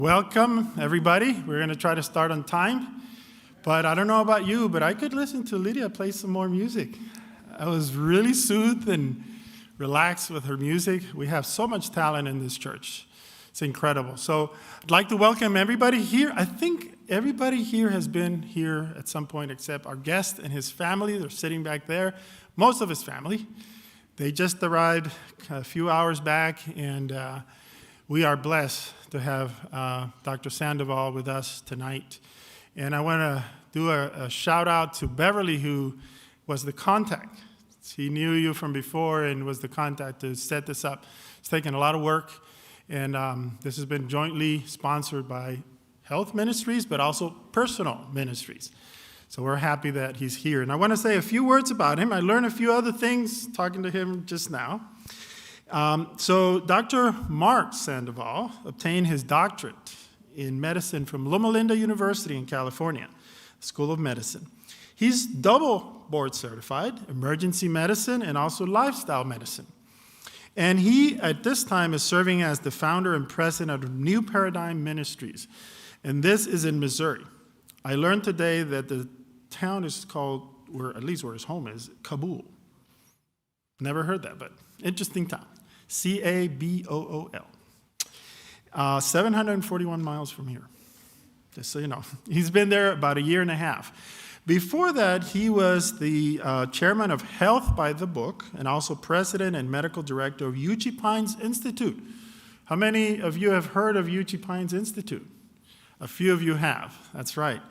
Welcome, everybody. We're going to try to start on time. But I don't know about you, but I could listen to Lydia play some more music. I was really soothed and relaxed with her music. We have so much talent in this church. It's incredible. So I'd like to welcome everybody here. I think everybody here has been here at some point except our guest and his family. They're sitting back there. Most of his family. They just arrived a few hours back, and we are blessed to have Dr. Sandoval with us tonight. And I want to do a shout out to Beverly, who was the contact. He knew you from before and was the contact to set this up. It's taken a lot of work, and this has been jointly sponsored by Health Ministries, but also Personal Ministries. So we're happy that he's here. And I want to say a few words about him. I learned a few other things talking to him just now. So Dr. Mark Sandoval obtained his doctorate in medicine from Loma Linda University in California, School of Medicine. He's double board certified, emergency medicine and also lifestyle medicine. And he, at this time, is serving as the founder and president of New Paradigm Ministries. And this is in Missouri. I learned today that the town is called, or at least where his home is, Kabul. Never heard that, but interesting town. Cabool. 741 miles from here, just so you know. He's been there about a year and a half. Before that, he was the chairman of Health by the Book and also president and medical director of Uchee Pines Institute. How many of you have heard of Uchee Pines Institute? A few of you have, that's right.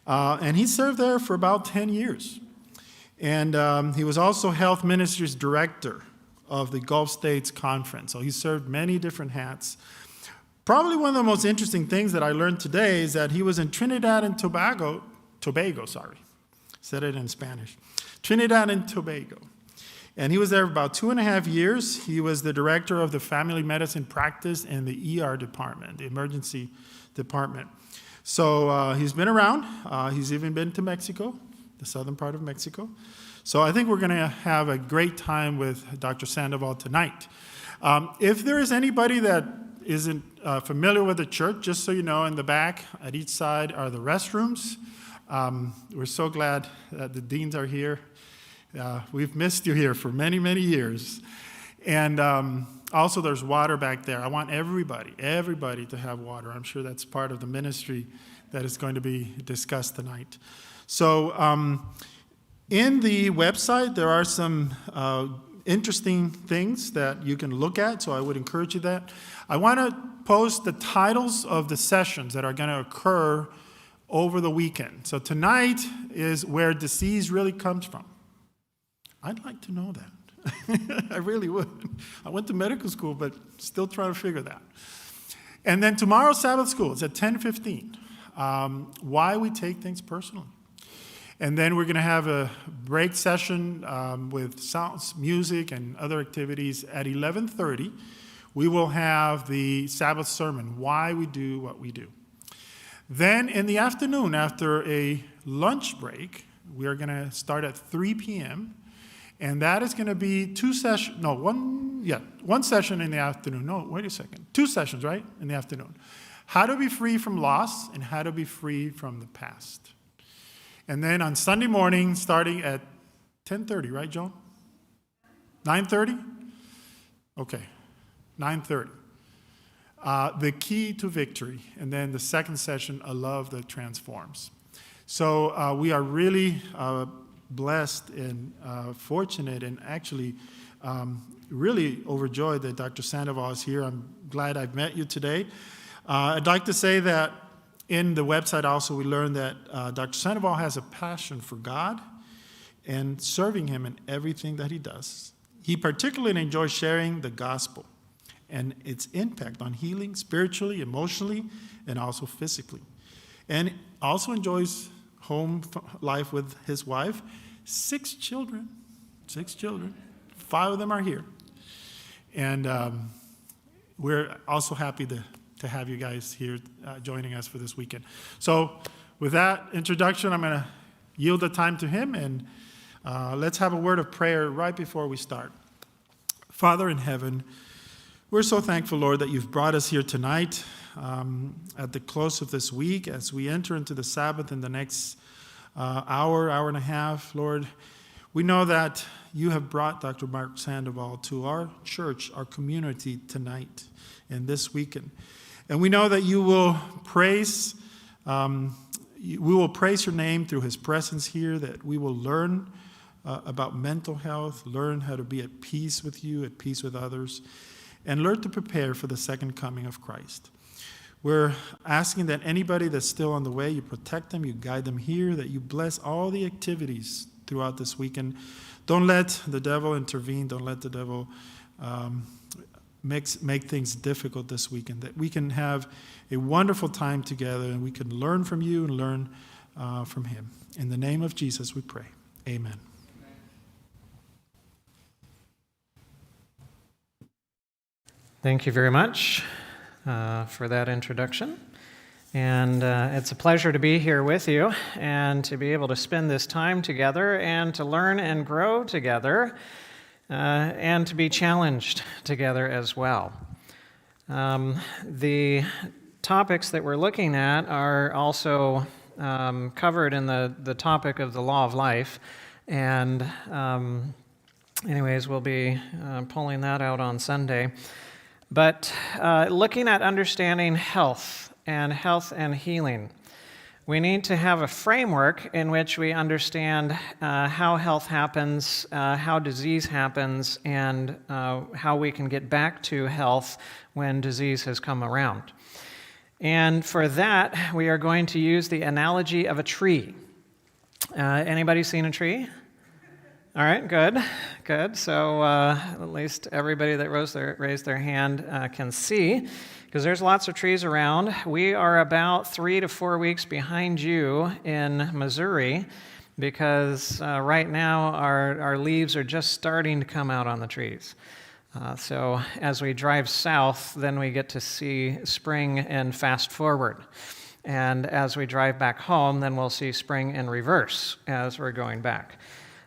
And he served there for about 10 years. And he was also Health Ministries director of the Gulf States Conference. So he served many different hats. Probably one of the most interesting things that I learned today is that he was in Trinidad and Tobago, said it in Spanish, Trinidad and Tobago. And he was there for about 2.5 years. He was the director of the family medicine practice in the ER department, the emergency department. So he's been around. He's even been to Mexico, the southern part of Mexico. So I think we're going to have a great time with Dr. Sandoval tonight. If there is anybody that isn't familiar with the church, just so you know, in the back at each side are the restrooms. We're so glad that the deans are here. We've missed you here for many, many years. And also there's water back there. I want everybody to have water. I'm sure that's part of the ministry that is going to be discussed tonight. So in the website, there are some interesting things that you can look at, so I would encourage you that. I want to post the titles of the sessions that are going to occur over the weekend. So tonight is where disease really comes from. I'd like to know that. I really would. I went to medical school, but still trying to figure that. And then tomorrow, Sabbath school, is at 10:15. Why we take things personally. And then we're going to have a break session with sounds, music, and other activities at 11:30. We will have the Sabbath sermon, why we do what we do. Then in the afternoon, after a lunch break, we are going to start at 3 p.m., and that is going to be one session in the afternoon. No, wait a second. 2 sessions, right, in the afternoon. How to be free from loss and how to be free from the past. And then on Sunday morning, starting at 10:30, right, Joan? 9:30? Okay, 9:30. The key to victory. And then the second session, a love that transforms. So we are really blessed and fortunate and actually really overjoyed that Dr. Sandoval is here. I'm glad I've met you today. I'd like to say that in the website also we learned that Dr. Sandoval has a passion for God and serving him in everything that he does. He particularly enjoys sharing the gospel and its impact on healing spiritually, emotionally, and also physically. And also enjoys home life with his wife. 6 children. 5 of them are here. And we're also happy to have you guys here joining us for this weekend. So with that introduction, I'm going to yield the time to him, and let's have a word of prayer right before we start. Father in heaven, We're so thankful, Lord, that you've brought us here tonight at the close of this week as we enter into the Sabbath in the next hour and a half. Lord, we know that you have brought Dr. Mark Sandoval to our church, our community tonight and this weekend. And we know that you will praise, we will praise your name through his presence here, that we will learn about mental health, learn how to be at peace with you, at peace with others, and learn to prepare for the second coming of Christ. We're asking that anybody that's still on the way, you protect them, you guide them here, that you bless all the activities throughout this weekend. Don't let the devil intervene. Don't let the devil make things difficult this weekend, that we can have a wonderful time together and we can learn from you and learn from him. In the name of Jesus we pray. Amen. Thank you very much for that introduction. And it's a pleasure to be here with you and to be able to spend this time together and to learn and grow together and to be challenged together as well. The topics that we're looking at are also covered in the topic of the law of life. And anyways, we'll be pulling that out on Sunday. But looking at understanding health and healing, we need to have a framework in which we understand how health happens, how disease happens, and how we can get back to health when disease has come around. And for that, we are going to use the analogy of a tree. Anybody seen a tree? All right, good. So at least everybody that raised their hand can see, because there's lots of trees around. We are about 3 to 4 weeks behind you in Missouri, because right now our leaves are just starting to come out on the trees. So as we drive south, then we get to see spring and fast forward. And as we drive back home, then we'll see spring in reverse as we're going back.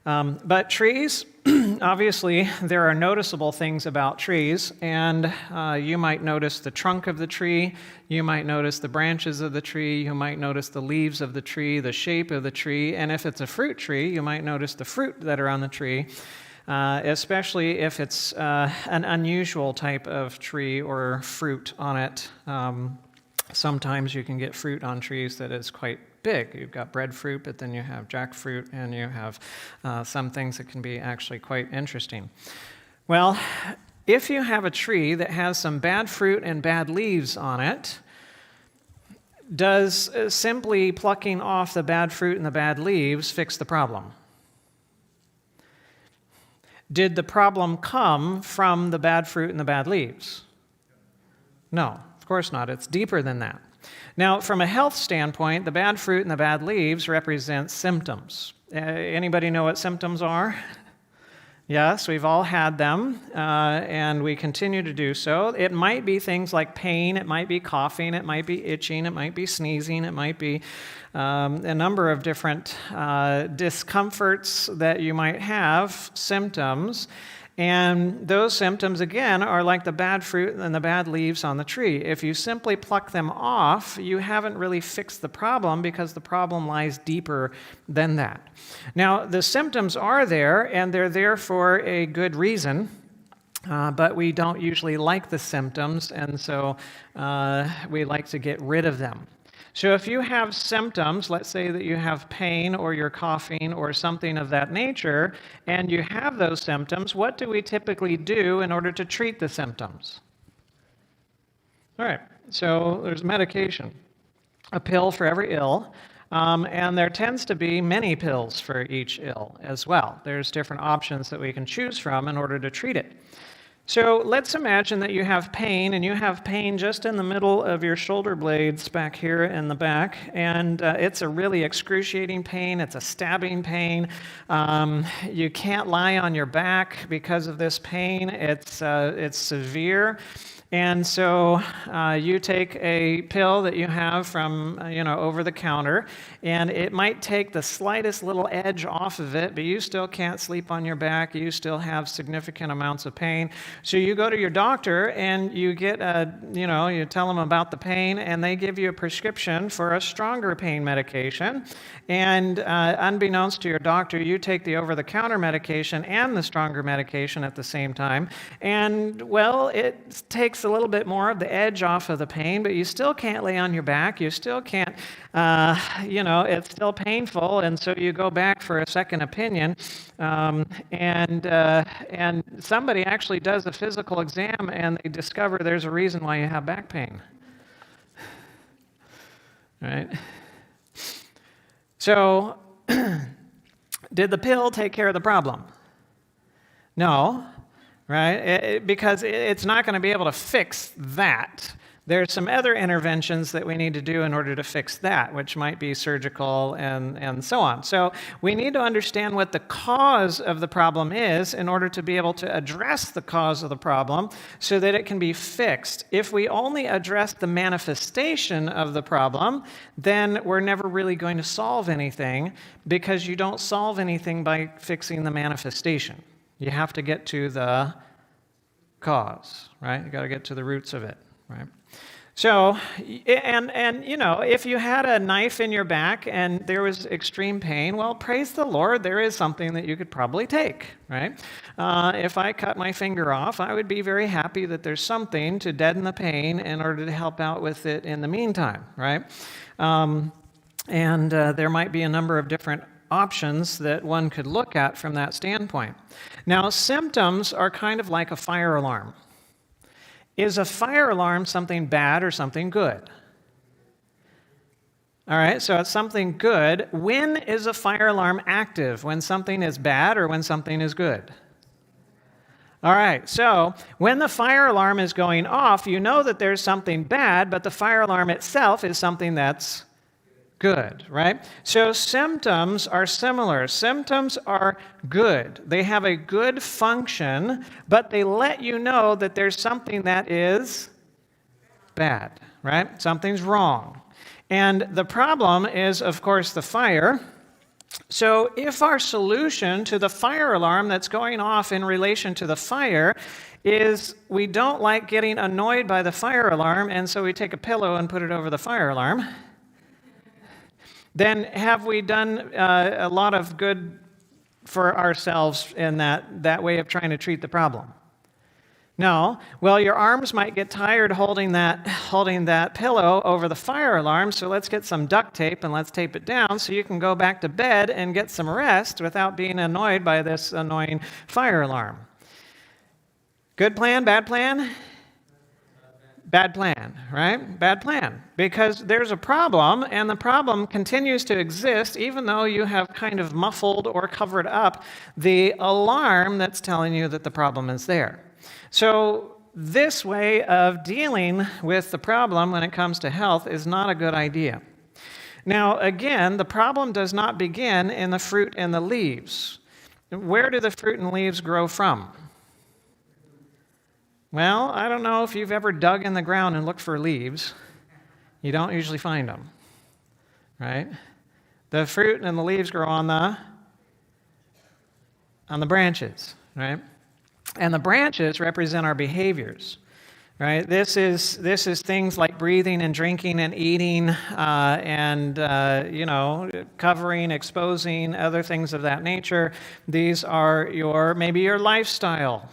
But trees, obviously, there are noticeable things about trees, and you might notice the trunk of the tree, you might notice the branches of the tree, you might notice the leaves of the tree, the shape of the tree, and if it's a fruit tree, you might notice the fruit that are on the tree, especially if it's an unusual type of tree or fruit on it. Sometimes you can get fruit on trees that is quite big. You've got breadfruit, but then you have jackfruit, and you have some things that can be actually quite interesting. Well, if you have a tree that has some bad fruit and bad leaves on it, does simply plucking off the bad fruit and the bad leaves fix the problem? Did the problem come from the bad fruit and the bad leaves? No, of course not. It's deeper than that. Now, from a health standpoint, the bad fruit and the bad leaves represent symptoms. Anybody know what symptoms are? Yes, we've all had them, and we continue to do so. It might be things like pain, it might be coughing, it might be itching, it might be sneezing, it might be a number of different discomforts that you might have, symptoms. And those symptoms, again, are like the bad fruit and the bad leaves on the tree. If you simply pluck them off, you haven't really fixed the problem, because the problem lies deeper than that. Now, the symptoms are there, and they're there for a good reason, but we don't usually like the symptoms, and so we like to get rid of them. So if you have symptoms, let's say that you have pain or you're coughing or something of that nature, and you have those symptoms, what do we typically do in order to treat the symptoms? All right, so there's medication, a pill for every ill, and there tends to be many pills for each ill as well. There's different options that we can choose from in order to treat it. So let's imagine that you have pain, and you have pain just in the middle of your shoulder blades back here in the back, and it's a really excruciating pain. It's a stabbing pain. You can't lie on your back because of this pain. It's severe. And so you take a pill that you have from, over the counter, and it might take the slightest little edge off of it, but you still can't sleep on your back. You still have significant amounts of pain. So you go to your doctor and you get you tell them about the pain, and they give you a prescription for a stronger pain medication. And unbeknownst to your doctor, you take the over-the-counter medication and the stronger medication at the same time. And, well, it takes a little bit more of the edge off of the pain, but you still can't lay on your back. You still can't, it's still painful. And so you go back for a second opinion. And somebody actually does a physical exam, and they discover there's a reason why you have back pain. Right? So, did the pill take care of the problem? No, right? Because it's not going to be able to fix that. There's some other interventions that we need to do in order to fix that, which might be surgical and so on. So we need to understand what the cause of the problem is in order to be able to address the cause of the problem so that it can be fixed. If we only address the manifestation of the problem, then we're never really going to solve anything, because you don't solve anything by fixing the manifestation. You have to get to the cause, right? You got to get to the roots of it, right? So, if you had a knife in your back and there was extreme pain, well, praise the Lord, there is something that you could probably take, right? If I cut my finger off, I would be very happy that there's something to deaden the pain in order to help out with it in the meantime, right? There might be a number of different options that one could look at from that standpoint. Now, symptoms are kind of like a fire alarm. Is a fire alarm something bad or something good? All right, so it's something good. When is a fire alarm active? When something is bad or when something is good? All right, so when the fire alarm is going off, you know that there's something bad, but the fire alarm itself is something that's good, right? So symptoms are similar. Symptoms are good. They have a good function, but they let you know that there's something that is bad, right? Something's wrong. And the problem is, of course, the fire. So if our solution to the fire alarm that's going off in relation to the fire is we don't like getting annoyed by the fire alarm, and so we take a pillow and put it over the fire alarm, then have we done a lot of good for ourselves in that way of trying to treat the problem? No. Well, your arms might get tired holding that pillow over the fire alarm, so let's get some duct tape and let's tape it down so you can go back to bed and get some rest without being annoyed by this annoying fire alarm. Good plan, bad plan? Bad plan, right? Bad plan. Because there's a problem, and the problem continues to exist even though you have kind of muffled or covered up the alarm that's telling you that the problem is there. So this way of dealing with the problem when it comes to health is not a good idea. Now, again, the problem does not begin in the fruit and the leaves. Where do the fruit and leaves grow from? Well, I don't know if you've ever dug in the ground and looked for leaves. You don't usually find them, right? The fruit and the leaves grow on the branches, right? And the branches represent our behaviors, right? This is things like breathing and drinking and eating covering, exposing, other things of that nature. These are maybe your lifestyle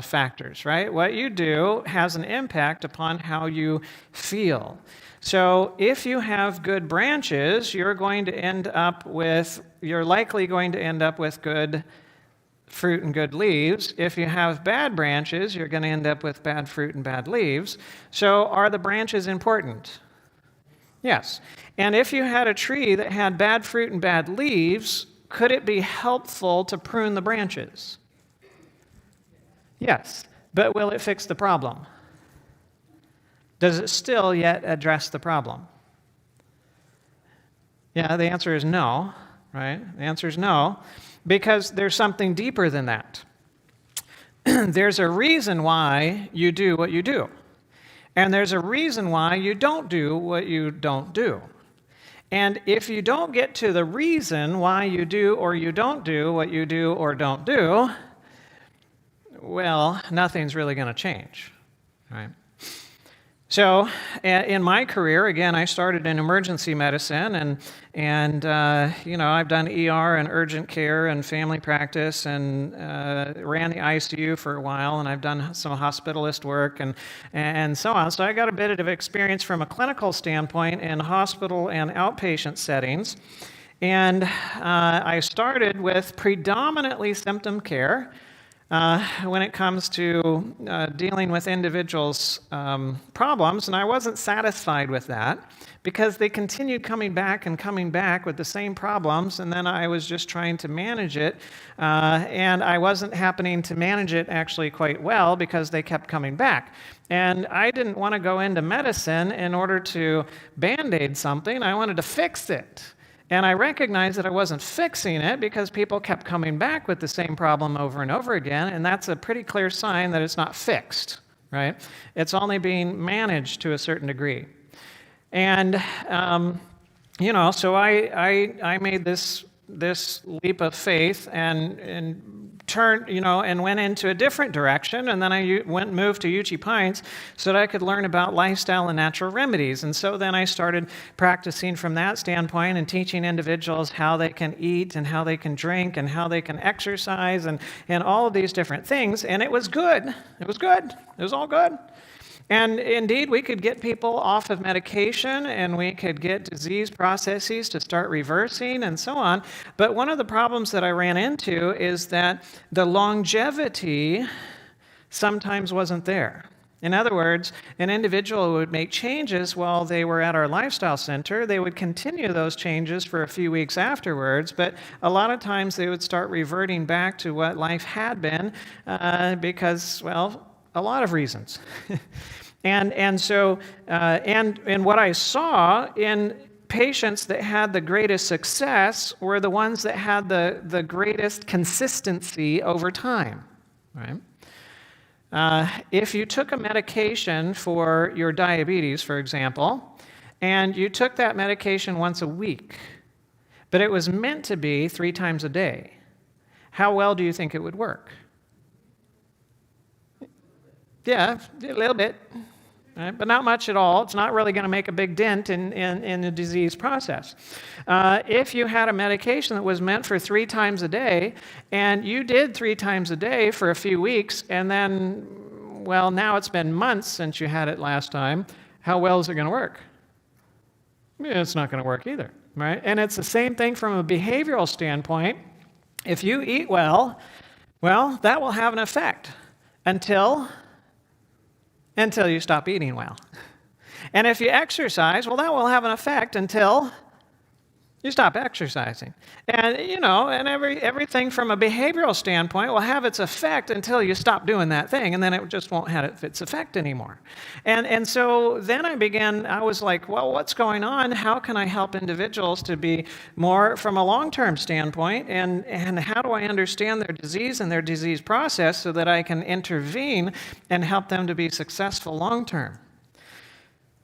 factors, right? What you do has an impact upon how you feel. So if you have good branches, you're likely going to end up with good fruit and good leaves. If you have bad branches, you're going to end up with bad fruit and bad leaves. So are the branches important? Yes. And if you had a tree that had bad fruit and bad leaves, could it be helpful to prune the branches? Yes. But will it fix the problem? Does it still yet address the problem? Yeah, the answer is no, right? The answer is no, because there's something deeper than that. There's a reason why you do what you do. And there's a reason why you don't do what you don't do. And if you don't get to the reason why you do or you don't do what you do or don't do, well, nothing's really going to change, right? So in my career, again, I started in emergency medicine, and I've done ER and urgent care and family practice, and ran the ICU for a while, and I've done some hospitalist work and so on. So I got a bit of experience from a clinical standpoint in hospital and outpatient settings. And I started with predominantly symptom care. When it comes to dealing with individuals' problems, and I wasn't satisfied with that because they continued coming back with the same problems, and then I was just trying to manage it, and I wasn't happening to manage it actually quite well because they kept coming back. And I didn't want to go into medicine in order to Band-Aid something. I wanted to fix it. And I recognized that I wasn't fixing it because people kept coming back with the same problem over and over again, and that's a pretty clear sign that it's not fixed, right? It's only being managed to a certain degree. And, so I made this leap of faith and turned, and went into a different direction, and then I moved to Uchee Pines so that I could learn about lifestyle and natural remedies. And so then I started practicing from that standpoint and teaching individuals how they can eat and how they can drink and how they can exercise and all of these different things. And it was good. It was good. It was all good. And indeed, we could get people off of medication, and we could get disease processes to start reversing and so on. But one of the problems that I ran into is that the longevity sometimes wasn't there. In other words, an individual would make changes while they were at our lifestyle center. They would continue those changes for a few weeks afterwards, but a lot of times they would start reverting back to what life had been because, well, a lot of reasons. And so what I saw in patients that had the greatest success were the ones that had the greatest consistency over time, right? If you took a medication for your diabetes, for example, and you took that medication once a week, but it was meant to be 3 times a day, how well do you think it would work? Yeah, a little bit, right? But not much at all. It's not really going to make a big dent in the disease process. If you had a medication that was meant for 3 times a day, and you did 3 times a day for a few weeks, and then, well, now it's been months since you had it last time, how well is it going to work? Yeah, it's not going to work either, right? And it's the same thing from a behavioral standpoint. If you eat well, that will have an effect until you stop eating well. And if you exercise, well, that will have an effect until you stop exercising. And, everything from a behavioral standpoint will have its effect until you stop doing that thing, and then it just won't have its effect anymore. And so then I was like, well, what's going on? How can I help individuals to be more from a long-term standpoint, and how do I understand their disease and their disease process so that I can intervene and help them to be successful long-term?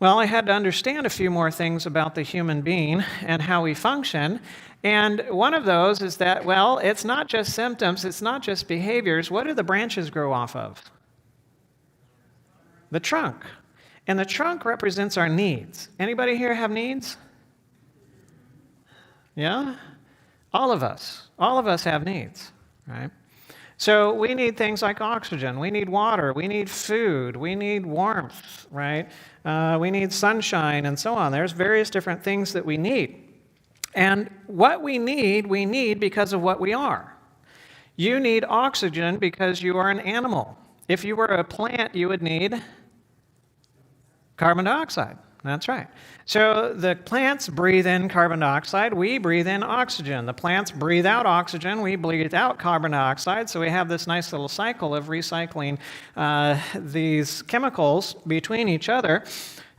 Well, I had to understand a few more things about the human being and how we function. And one of those is that, well, it's not just symptoms, it's not just behaviors. What do the branches grow off of? The trunk. And the trunk represents our needs. Anybody here have needs? Yeah? All of us. All of us have needs, right? So we need things like oxygen, we need water, we need food, we need warmth, right? We need sunshine and so on. There's various different things that we need. And what we need because of what we are. You need oxygen because you are an animal. If you were a plant, you would need carbon dioxide. That's right. So the plants breathe in carbon dioxide, we breathe in oxygen. The plants breathe out oxygen, we breathe out carbon dioxide, so we have this nice little cycle of recycling these chemicals between each other.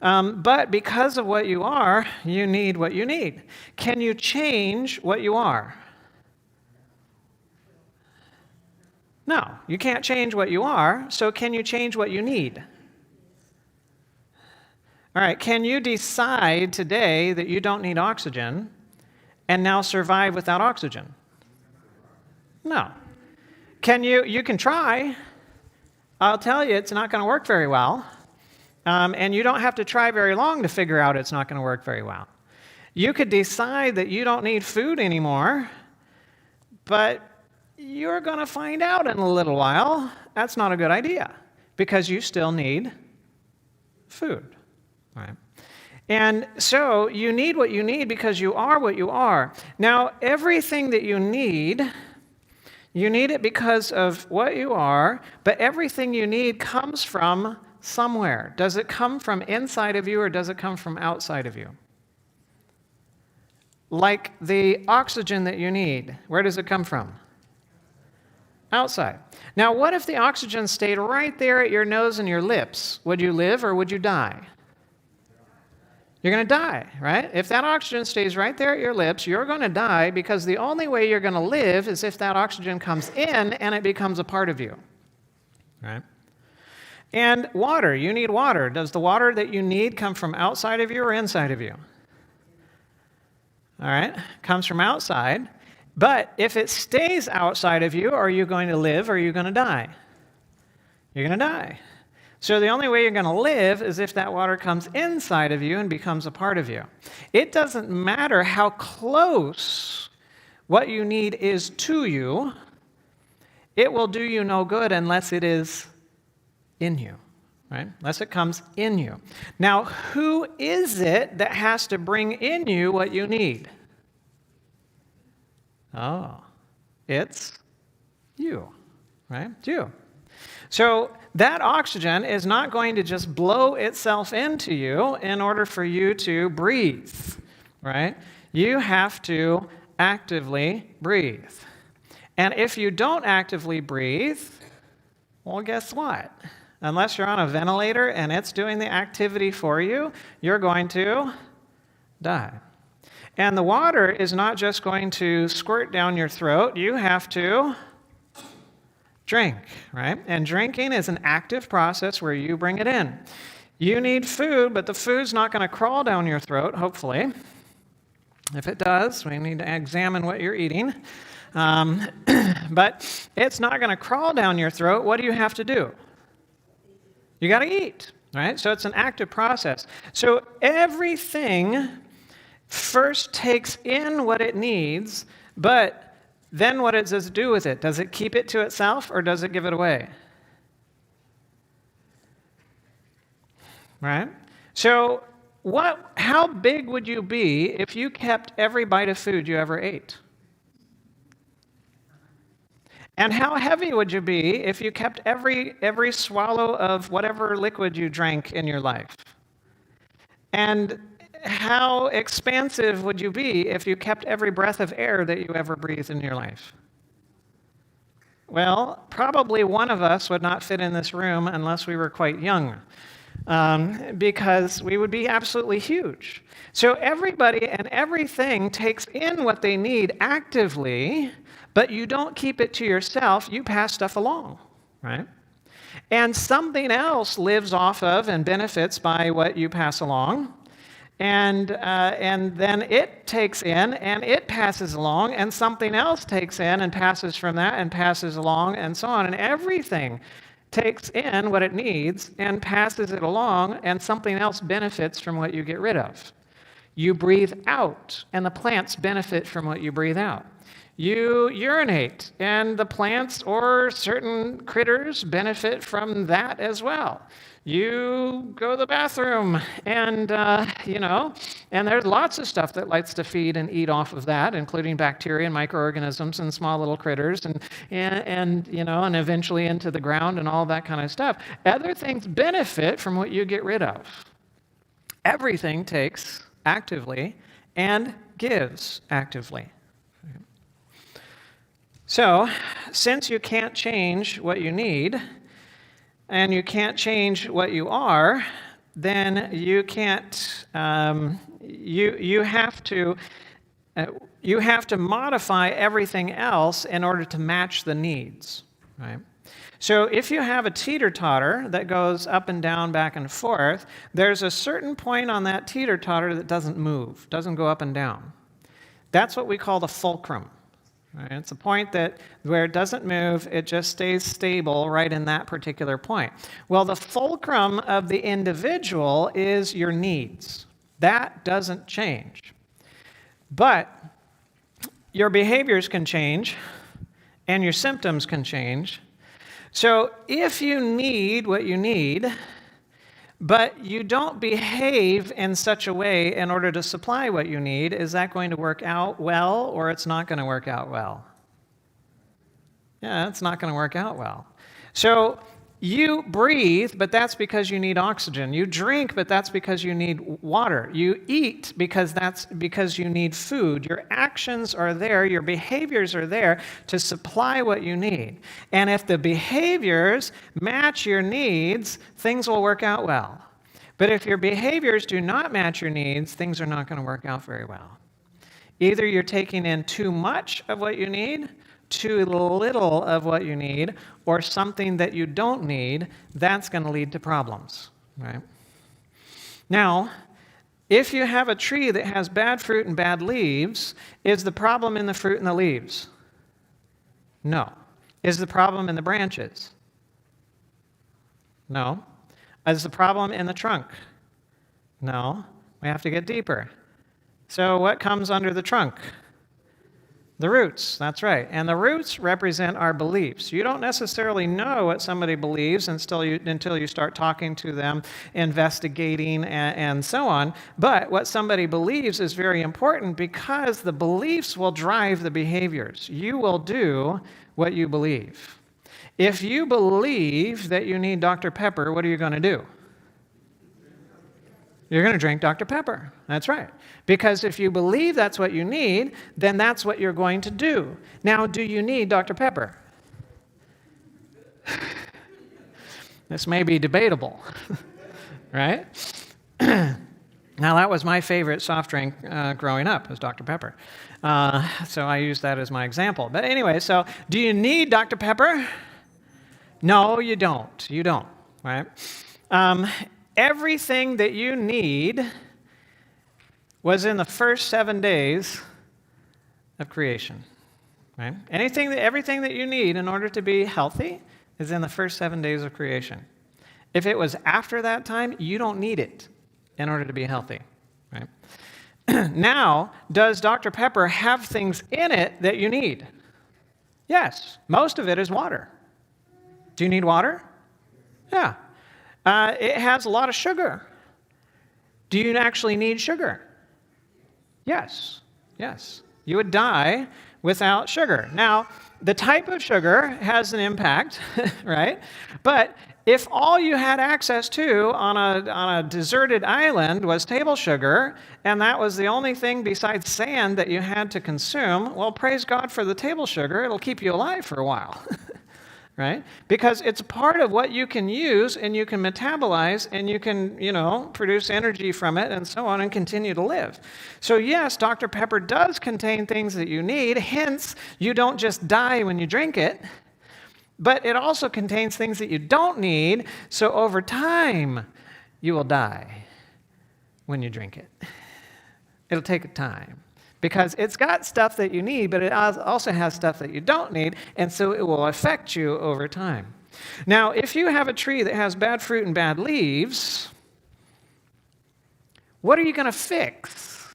But because of what you are, you need what you need. Can you change what you are? No, you can't change what you are, so can you change what you need? All right, can you decide today that you don't need oxygen and now survive without oxygen? No. You can try. I'll tell you, it's not going to work very well. And you don't have to try very long to figure out it's not going to work very well. You could decide that you don't need food anymore, but you're going to find out in a little while that's not a good idea because you still need food. Right? And so you need what you need because you are what you are. Now, everything that you need it because of what you are, but everything you need comes from somewhere. Does it come from inside of you or does it come from outside of you? Like the oxygen that you need, where does it come from? Outside. Now, what if the oxygen stayed right there at your nose and your lips? Would you live or would you die? You're going to die, right? If that oxygen stays right there at your lips, you're going to die because the only way you're going to live is if that oxygen comes in and it becomes a part of you, right? And water, you need water. Does the water that you need come from outside of you or inside of you? All right, comes from outside. But if it stays outside of you, are you going to live or are you going to die? You're going to die. So the only way you're going to live is if that water comes inside of you and becomes a part of you. It doesn't matter how close what you need is to you. It will do you no good unless it is in you, right? Unless it comes in you. Now, who is it that has to bring in you what you need? Oh, it's you, right? It's you. So that oxygen is not going to just blow itself into you in order for you to breathe, right? You have to actively breathe. And if you don't actively breathe, well, guess what? Unless you're on a ventilator and it's doing the activity for you, you're going to die. And the water is not just going to squirt down your throat. You have to drink, right? And drinking is an active process where you bring it in. You need food, but the food's not going to crawl down your throat, hopefully. If it does, we need to examine what you're eating. But it's not going to crawl down your throat. What do you have to do? You got to eat, right? So it's an active process. So everything first takes in what it needs, but then what does it do with it? Does it keep it to itself or does it give it away? Right? So how big would you be if you kept every bite of food you ever ate? And how heavy would you be if you kept every swallow of whatever liquid you drank in your life? And how expansive would you be if you kept every breath of air that you ever breathed in your life? Well, probably one of us would not fit in this room unless we were quite young, because we would be absolutely huge. So everybody and everything takes in what they need actively, but you don't keep it to yourself. You pass stuff along, right? And something else lives off of and benefits by what you pass along. And then it takes in and it passes along, and something else takes in and passes from that and passes along, and so on. And everything takes in what it needs and passes it along, and something else benefits from what you get rid of. You breathe out, and the plants benefit from what you breathe out. You urinate, and the plants or certain critters benefit from that as well. You go to the bathroom, and and there's lots of stuff that likes to feed and eat off of that, including bacteria and microorganisms and small little critters, and eventually into the ground and all that kind of stuff. Other things benefit from what you get rid of. Everything takes actively and gives actively. So, since you can't change what you need, and you can't change what you are, then you can't. You have to modify everything else in order to match the needs, right? So if you have a teeter-totter that goes up and down, back and forth, there's a certain point on that teeter-totter that doesn't move, doesn't go up and down. That's what we call the fulcrum. Right? It's a point where it doesn't move, it just stays stable right in that particular point. Well, the fulcrum of the individual is your needs. That doesn't change. But your behaviors can change, and your symptoms can change. So if you need what you need, but you don't behave in such a way in order to supply what you need, is that going to work out well, or it's not going to work out well? Yeah, it's not going to work out well. So you breathe, but that's because you need oxygen. You drink, but that's because you need water. You eat because that's because you need food. Your actions are there, your behaviors are there to supply what you need. And if the behaviors match your needs, things will work out well. But if your behaviors do not match your needs, things are not going to work out very well. Either you're taking in too much of what you need, too little of what you need, or something that you don't need. That's going to lead to problems, right? Now, if you have a tree that has bad fruit and bad leaves, is the problem in the fruit and the leaves? No. Is the problem in the branches? No. Is the problem in the trunk? No. We have to get deeper. So what comes under the trunk? The roots, that's right. And the roots represent our beliefs. You don't necessarily know what somebody believes until you start talking to them, investigating, and so on. But what somebody believes is very important because the beliefs will drive the behaviors. You will do what you believe. If you believe that you need Dr. Pepper, what are you going to do? You're going to drink Dr. Pepper. That's right. Because if you believe that's what you need, then that's what you're going to do. Now, do you need Dr. Pepper? This may be debatable, right? Now, that was my favorite soft drink growing up, was Dr. Pepper. So I use that as my example. But anyway, so do you need Dr. Pepper? No, you don't. You don't, right? Everything that you need was in the first 7 days of creation, right? Everything that you need in order to be healthy is in the first 7 days of creation. If it was after that time, you don't need it in order to be healthy, right? Now, does Dr. Pepper have things in it that you need? Yes, most of it is water. Do you need water? Yeah. It has a lot of sugar. Do you actually need sugar? Yes. Yes. You would die without sugar. Now, the type of sugar has an impact, right? But if all you had access to on a deserted island was table sugar, and that was the only thing besides sand that you had to consume, well, praise God for the table sugar. It'll keep you alive for a while. Right? Because it's part of what you can use and you can metabolize and you can, produce energy from it and so on and continue to live. So yes, Dr. Pepper does contain things that you need, hence you don't just die when you drink it, but it also contains things that you don't need, so over time you will die when you drink it. It'll take a time. Because it's got stuff that you need, but it also has stuff that you don't need, and so it will affect you over time. Now, if you have a tree that has bad fruit and bad leaves, what are you going to fix?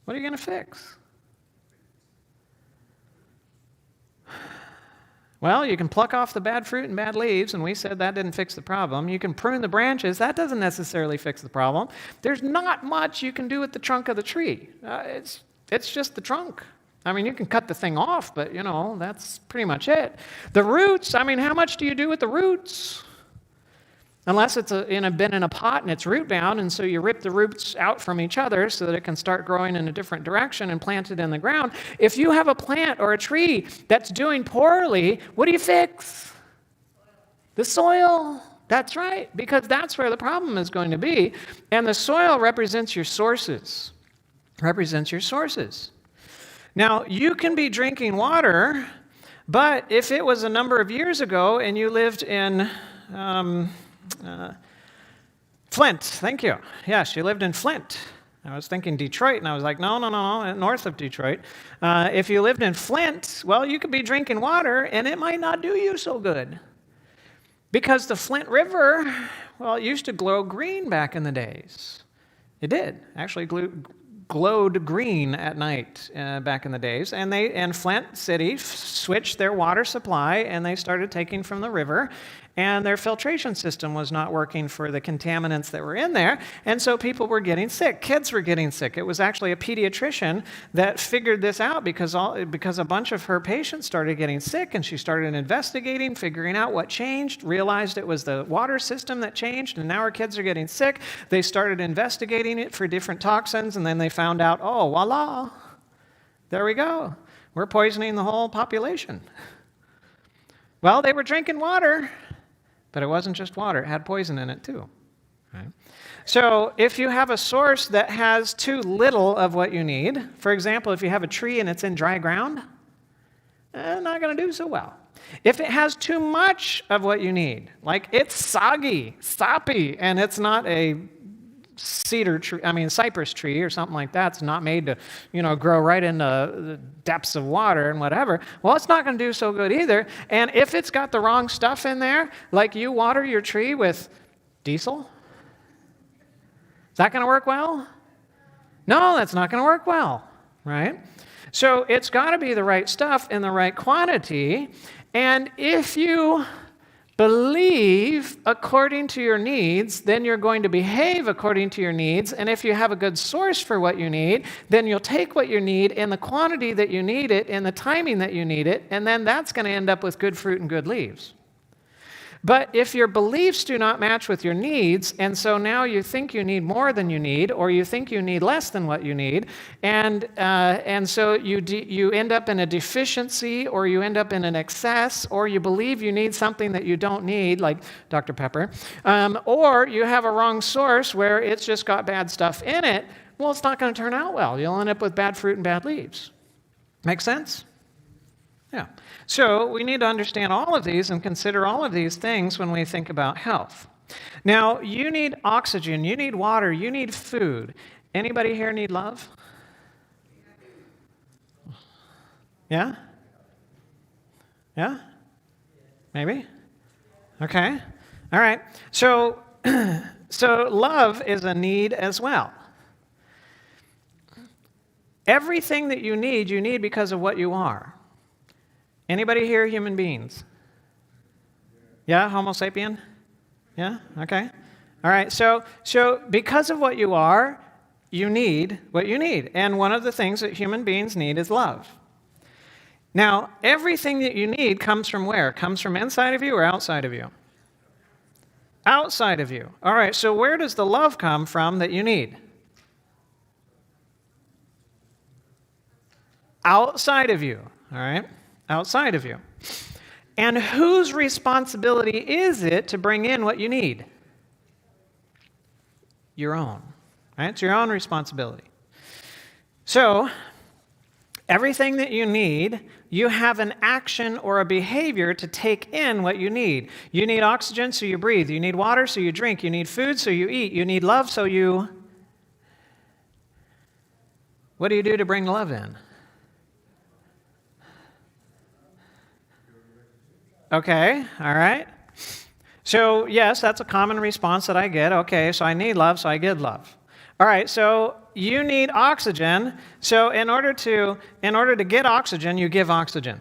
What are you going to fix? Well, you can pluck off the bad fruit and bad leaves, and we said that didn't fix the problem. You can prune the branches. That doesn't necessarily fix the problem. There's not much you can do with the trunk of the tree. It's just the trunk. I mean, you can cut the thing off, but, that's pretty much it. The roots, how much do you do with the roots? Unless it's been in a pot and it's root bound, and so you rip the roots out from each other so that it can start growing in a different direction and plant it in the ground. If you have a plant or a tree that's doing poorly, what do you fix? The soil. That's right, because that's where the problem is going to be. And the soil represents your sources. Now, you can be drinking water But if it was a number of years ago and you lived in Flint, thank you. Yes, you lived in Flint. I was thinking Detroit, and I was like, no, north of Detroit. If you lived in Flint, well, you could be drinking water, and it might not do you so good. Because the Flint River, well, it used to glow green back in the days. It did, actually glowed green at night back in the days. And Flint City switched their water supply, and they started taking from the river, and their filtration system was not working for the contaminants that were in there, and so people were getting sick. Kids were getting sick. It was actually a pediatrician that figured this out because a bunch of her patients started getting sick, and she started investigating, figuring out what changed, realized it was the water system that changed, and now her kids are getting sick. They started investigating it for different toxins, and then they found out, oh, voila, there we go. We're poisoning the whole population. Well, they were drinking water, but it wasn't just water. It had poison in it too. Right? So if you have a source that has too little of what you need, for example, if you have a tree and it's in dry ground, not going to do so well. If it has too much of what you need, like it's soggy, soppy, and it's not a cypress tree or something like that. It's not made to, grow right in the depths of water and whatever. Well, it's not going to do so good either. And if it's got the wrong stuff in there, like you water your tree with diesel, is that going to work well? No, that's not going to work well, right? So it's got to be the right stuff in the right quantity. And if you believe according to your needs, then you're going to behave according to your needs. And if you have a good source for what you need, then you'll take what you need in the quantity that you need it, in the timing that you need it, and then that's going to end up with good fruit and good leaves. But if your beliefs do not match with your needs, and so now you think you need more than you need, or you think you need less than what you need, and so you end up in a deficiency, or you end up in an excess, or you believe you need something that you don't need, like Dr. Pepper, or you have a wrong source where it's just got bad stuff in it, well, it's not going to turn out well. You'll end up with bad fruit and bad leaves. Make sense? Yeah. So we need to understand all of these and consider all of these things when we think about health. Now, you need oxygen, you need water, you need food. Anybody here need love? Yeah? Yeah? Maybe? Okay. All right. So love is a need as well. Everything that you need because of what you are. Anybody here human beings? Yeah, Homo sapien? Yeah, okay. All right, so because of what you are, you need what you need. And one of the things that human beings need is love. Now, everything that you need comes from where? Comes from inside of you or outside of you? Outside of you. All right, so where does the love come from that you need? Outside of you, all right? Outside of you. And whose responsibility is it to bring in what you need? Your own. Right? It's your own responsibility. So, everything that you need, you have an action or a behavior to take in what you need. You need oxygen, so you breathe. You need water, so you drink. You need food, so you eat. You need love, so you... What do you do to bring love in? Okay, all right. So, yes, that's a common response that I get. Okay, so I need love, so I give love. All right, so you need oxygen. So in order to get oxygen, you give oxygen.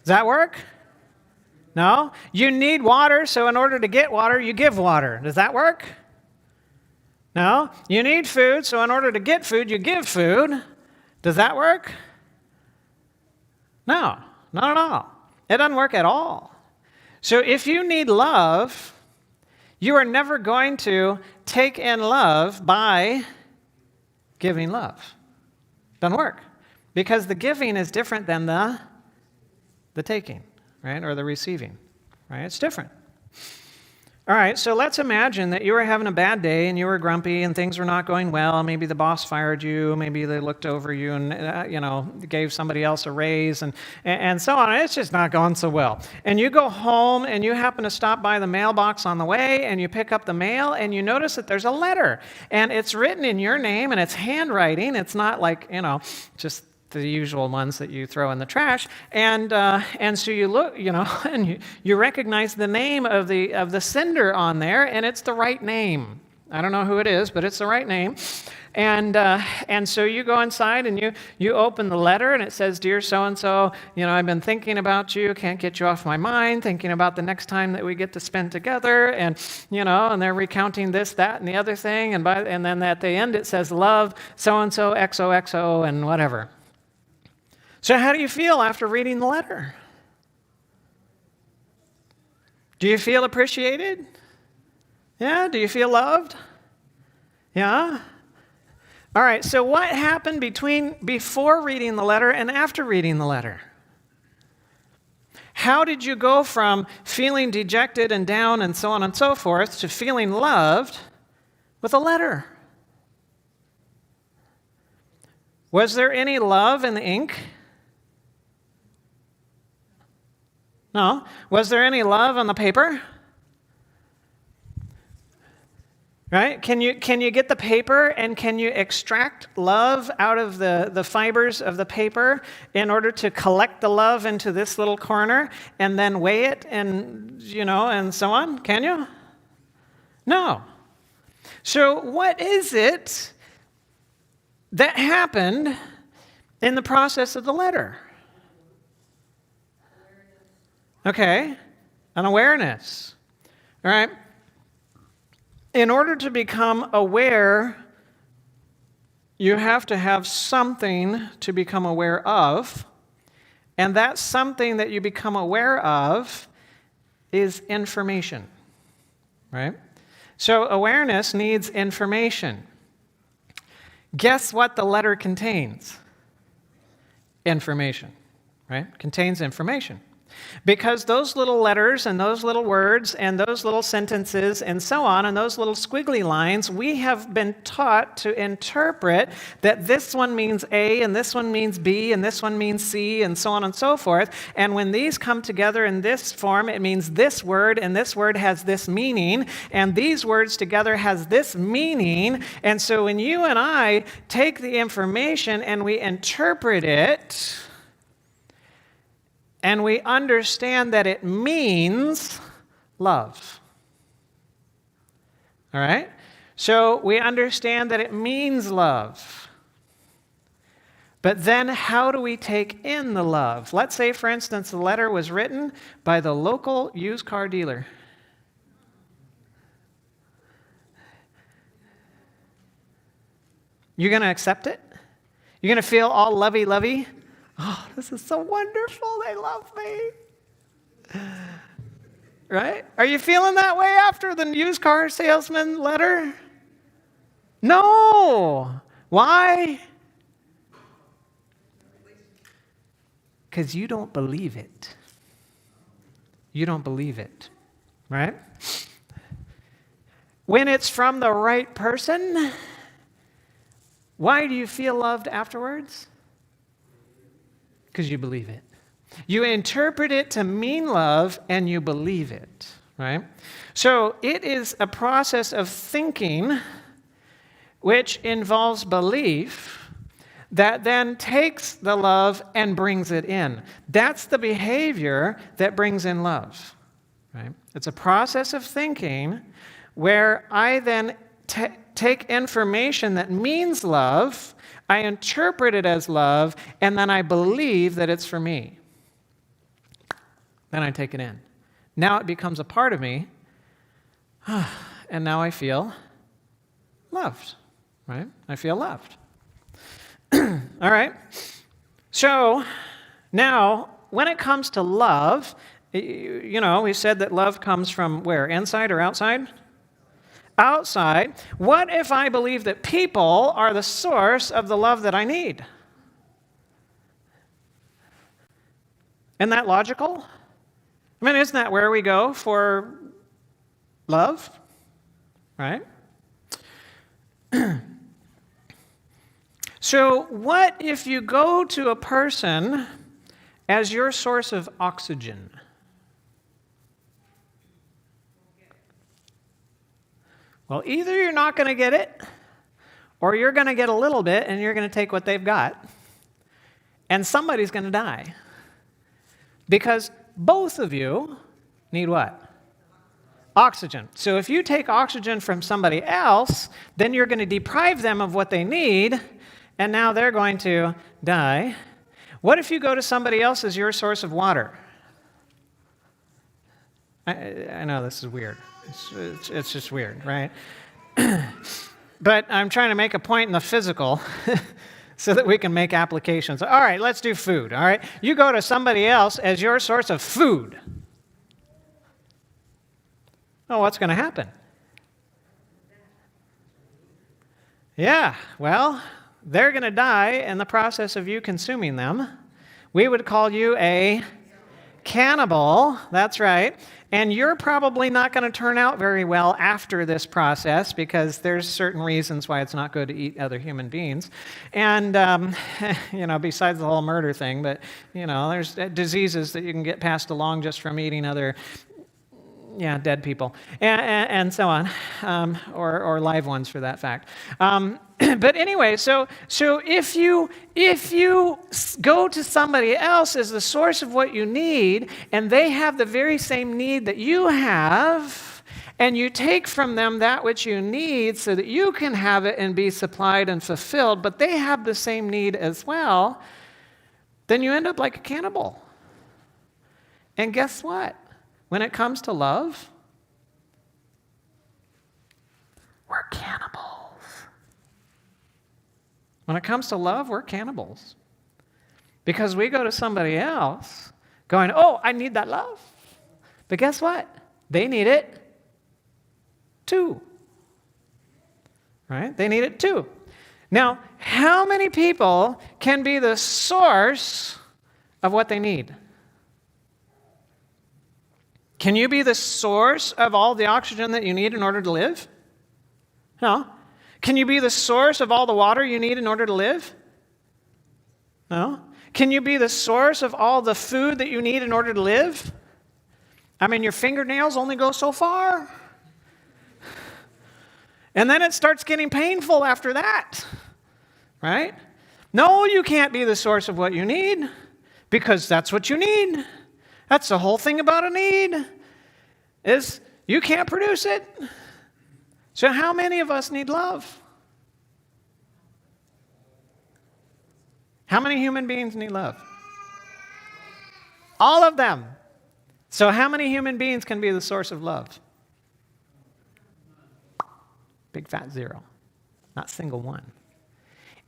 Does that work? No? You need water, so in order to get water, you give water. Does that work? No? You need food, so in order to get food, you give food. Does that work? No, not at all. It doesn't work at all. So if you need love, you are never going to take in love by giving love. Doesn't work. Because the giving is different than the taking, right? Or the receiving, right? It's different. All right, so let's imagine that you were having a bad day and you were grumpy and things were not going well. Maybe the boss fired you. Maybe they looked over you and, gave somebody else a raise and so on. It's just not going so well. And you go home and you happen to stop by the mailbox on the way and you pick up the mail and you notice that there's a letter. And it's written in your name and it's handwriting. It's not like, just the usual ones that you throw in the trash, and so you look, and you recognize the name of the sender on there, and it's the right name. I don't know who it is, but it's the right name, and so you go inside and you open the letter, and it says, "Dear so and so, I've been thinking about you, can't get you off my mind, thinking about the next time that we get to spend together," and and they're recounting this, that, and the other thing, and then at the end it says, "Love so and so, XOXO," and whatever. So how do you feel after reading the letter? Do you feel appreciated? Yeah? Do you feel loved? Yeah? All right, so what happened before reading the letter and after reading the letter? How did you go from feeling dejected and down and so on and so forth to feeling loved with a letter? Was there any love in the ink? No. Was there any love on the paper? Right? Can you get the paper and can you extract love out of the fibers of the paper in order to collect the love into this little corner and then weigh it and so on? Can you? No. So what is it that happened in the process of the letter? Okay, an awareness. All right. In order to become aware, you have to have something to become aware of, and that something that you become aware of is information, right? So awareness needs information. Guess what the letter contains? Information, right? Contains information. Because those little letters and those little words and those little sentences and so on and those little squiggly lines, we have been taught to interpret that this one means A and this one means B and this one means C and so on and so forth. And when these come together in this form, it means this word and this word has this meaning and these words together has this meaning. And so when you and I take the information and we interpret it, and we understand that it means love. All right? So we understand that it means love. But then how do we take in the love? Let's say, for instance, the letter was written by the local used car dealer. You're going to accept it? You're going to feel all lovey-lovey? Oh, this is so wonderful. They love me. Right? Are you feeling that way after the used car salesman letter? No. Why? Because you don't believe it. You don't believe it. Right? When it's from the right person, why do you feel loved afterwards? Because you believe it. You interpret it to mean love and you believe it, right? So it is a process of thinking which involves belief that then takes the love and brings it in. That's the behavior that brings in love, right? It's a process of thinking where I then take information that means love, I interpret it as love, and then I believe that it's for me. Then I take it in. Now it becomes a part of me, and now I feel loved, right? I feel loved. All right? So now, when it comes to love, we said that love comes from where? Inside or outside? Outside. What if I believe that people are the source of the love that I need? Isn't that logical? I mean, isn't that where we go for love, right? So what if you go to a person as your source of oxygen? Well, either you're not going to get it, or you're going to get a little bit and you're going to take what they've got, and somebody's going to die. Because both of you need what? Oxygen. So if you take oxygen from somebody else, then you're going to deprive them of what they need, and now they're going to die. What if you go to somebody else as your source of water? I know this is weird. It's just weird, right? But I'm trying to make a point in the physical so that we can make applications. All right, let's do food, all right? You go to somebody else as your source of food. Oh, what's going to happen? Yeah, well, they're going to die in the process of you consuming them. We would call you a cannibal, that's right. And you're probably not going to turn out very well after this process because there's certain reasons why it's not good to eat other human beings. And, besides the whole murder thing, but, there's diseases that you can get passed along just from eating other dead people, and so on, or live ones for that fact. But anyway, so if you go to somebody else as the source of what you need, and they have the very same need that you have, and you take from them that which you need so that you can have it and be supplied and fulfilled, but they have the same need as well, then you end up like a cannibal. And guess what? When it comes to love, we're cannibals. When it comes to love, we're cannibals. Because we go to somebody else going, oh, I need that love. But guess what? They need it too. Right? They need it too. Now, how many people can be the source of what they need? Can you be the source of all the oxygen that you need in order to live? No. Can you be the source of all the water you need in order to live? No. Can you be the source of all the food that you need in order to live? I mean, your fingernails only go so far. And then it starts getting painful after that, right? No, you can't be the source of what you need because that's what you need. That's the whole thing about a need, is you can't produce it. So how many of us need love? How many human beings need love? All of them. So how many human beings can be the source of love? Big fat zero. Not single one.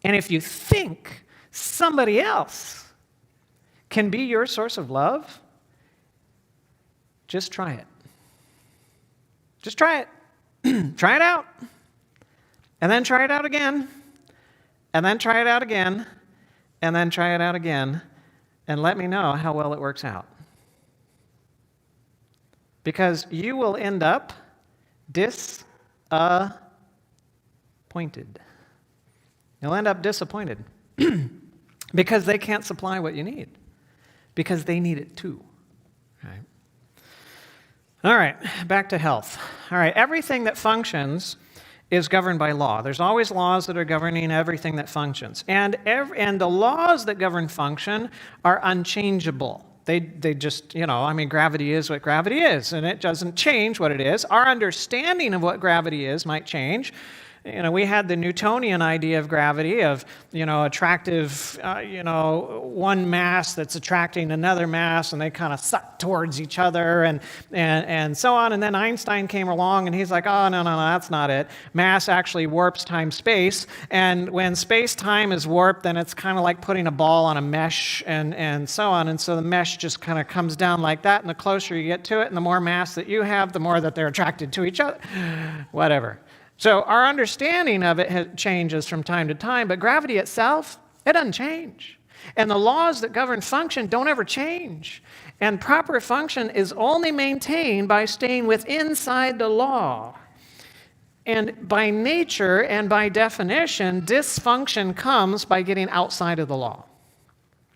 And if you think somebody else can be your source of love, just try it. Just try it. Try it out. And then try it out again. And then try it out again. And then try it out again. And let me know how well it works out. Because you will end up disappointed. You'll end up disappointed. Because they can't supply what you need. Because they need it too. Right? All right, back to health. All right, everything that functions is governed by law. There's always laws that are governing everything that functions. And the laws that govern function are unchangeable. They just, gravity is what gravity is, and it doesn't change what it is. Our understanding of what gravity is might change. We had the Newtonian idea of gravity, of, attractive, one mass that's attracting another mass, and they kind of suck towards each other, and so on. And then Einstein came along, and he's like, oh, no, that's not it. Mass actually warps time-space, and when space-time is warped, then it's kind of like putting a ball on a mesh, and so on. And so the mesh just kind of comes down like that, and the closer you get to it, and the more mass that you have, the more that they're attracted to each other. Whatever. So our understanding of it changes from time to time, but gravity itself, it doesn't change. And the laws that govern function don't ever change. And proper function is only maintained by staying inside the law. And by nature and by definition, dysfunction comes by getting outside of the law.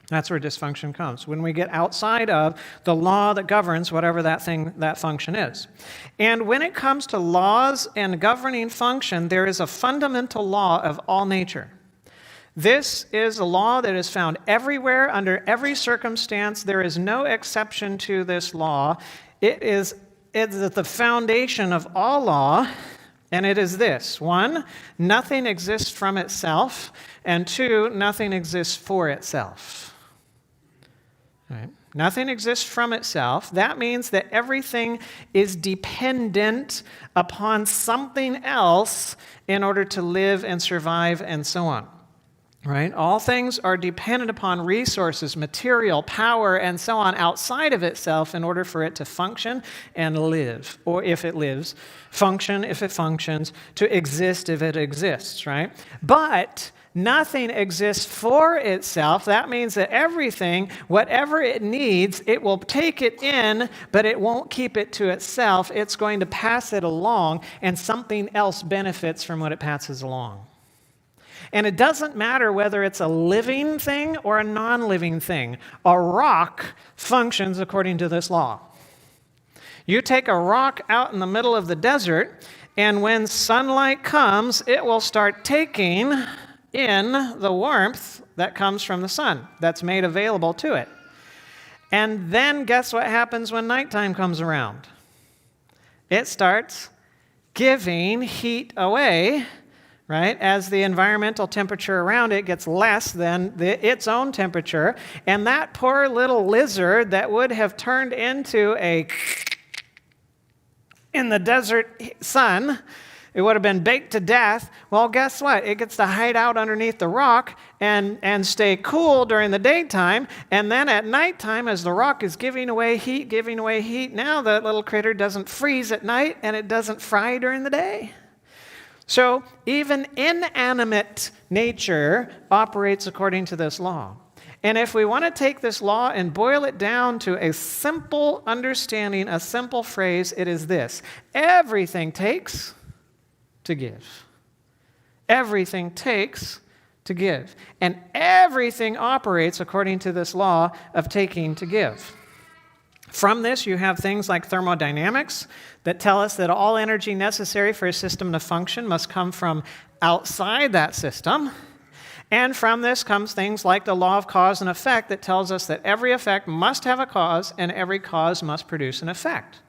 That's where dysfunction comes, when we get outside of the law that governs whatever that function is. And when it comes to laws and governing function, there is a fundamental law of all nature. This is a law that is found everywhere, under every circumstance. There is no exception to this law. It's at the foundation of all law, and it is this. 1, nothing exists from itself, and 2, nothing exists for itself. Right? Nothing exists from itself. That means that everything is dependent upon something else in order to live and survive and so on. Right? All things are dependent upon resources, material, power, and so on outside of itself in order for it to function and live. Or if it lives, function if it functions, to exist if it exists, right? But nothing exists for itself. That means that everything, whatever it needs, it will take it in, but it won't keep it to itself. It's going to pass it along, and something else benefits from what it passes along. And it doesn't matter whether it's a living thing or a non-living thing. A rock functions according to this law. You take a rock out in the middle of the desert, and when sunlight comes, it will start taking in the warmth that comes from the sun that's made available to it. And then guess what happens when nighttime comes around? It starts giving heat away, right, as the environmental temperature around it gets less than its own temperature. And that poor little lizard that would have turned into in the desert sun, it would have been baked to death. Well, guess what? It gets to hide out underneath the rock and stay cool during the daytime. And then at nighttime, as the rock is giving away heat, now that little critter doesn't freeze at night and it doesn't fry during the day. So even inanimate nature operates according to this law. And if we want to take this law and boil it down to a simple understanding, a simple phrase, it is this: everything takes to give. Everything takes to give. And everything operates according to this law of taking to give. From this, you have things like thermodynamics that tell us that all energy necessary for a system to function must come from outside that system. And from this comes things like the law of cause and effect that tells us that every effect must have a cause and every cause must produce an effect.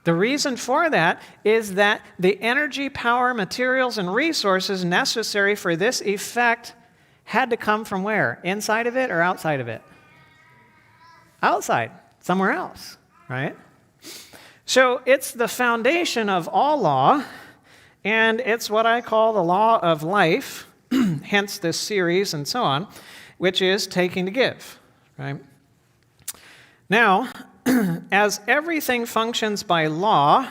The reason for that is that the energy, power, materials, and resources necessary for this effect had to come from where? Inside of it or outside of it? Outside. Somewhere else, right? So it's the foundation of all law, and it's what I call the law of life, hence this series and so on, which is taking to give, right? Now, as everything functions by law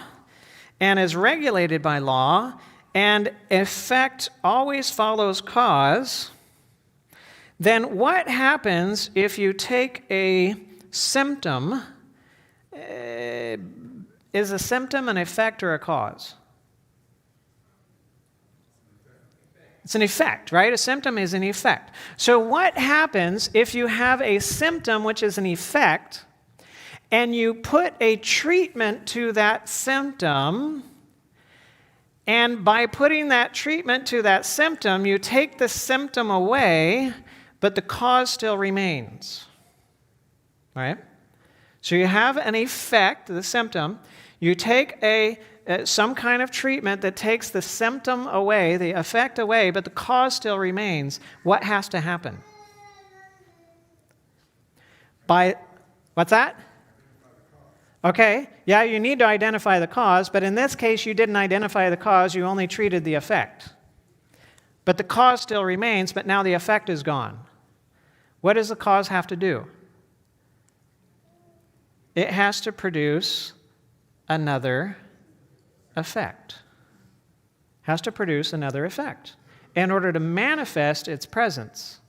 and is regulated by law, and effect always follows cause, then what happens if you take a symptom? Is a symptom an effect or a cause? It's an effect, right? A symptom is an effect. So what happens if you have a symptom which is an effect, and you put a treatment to that symptom, and by putting that treatment to that symptom, you take the symptom away, but the cause still remains? Right? So you have an effect, the symptom. You take some kind of treatment that takes the symptom away, the effect away, but the cause still remains. What has to happen? What's that? Okay, yeah, you need to identify the cause, but in this case, you didn't identify the cause, you only treated the effect. But the cause still remains, but now the effect is gone. What does the cause have to do? It has to produce another effect. Has to produce another effect in order to manifest its presence,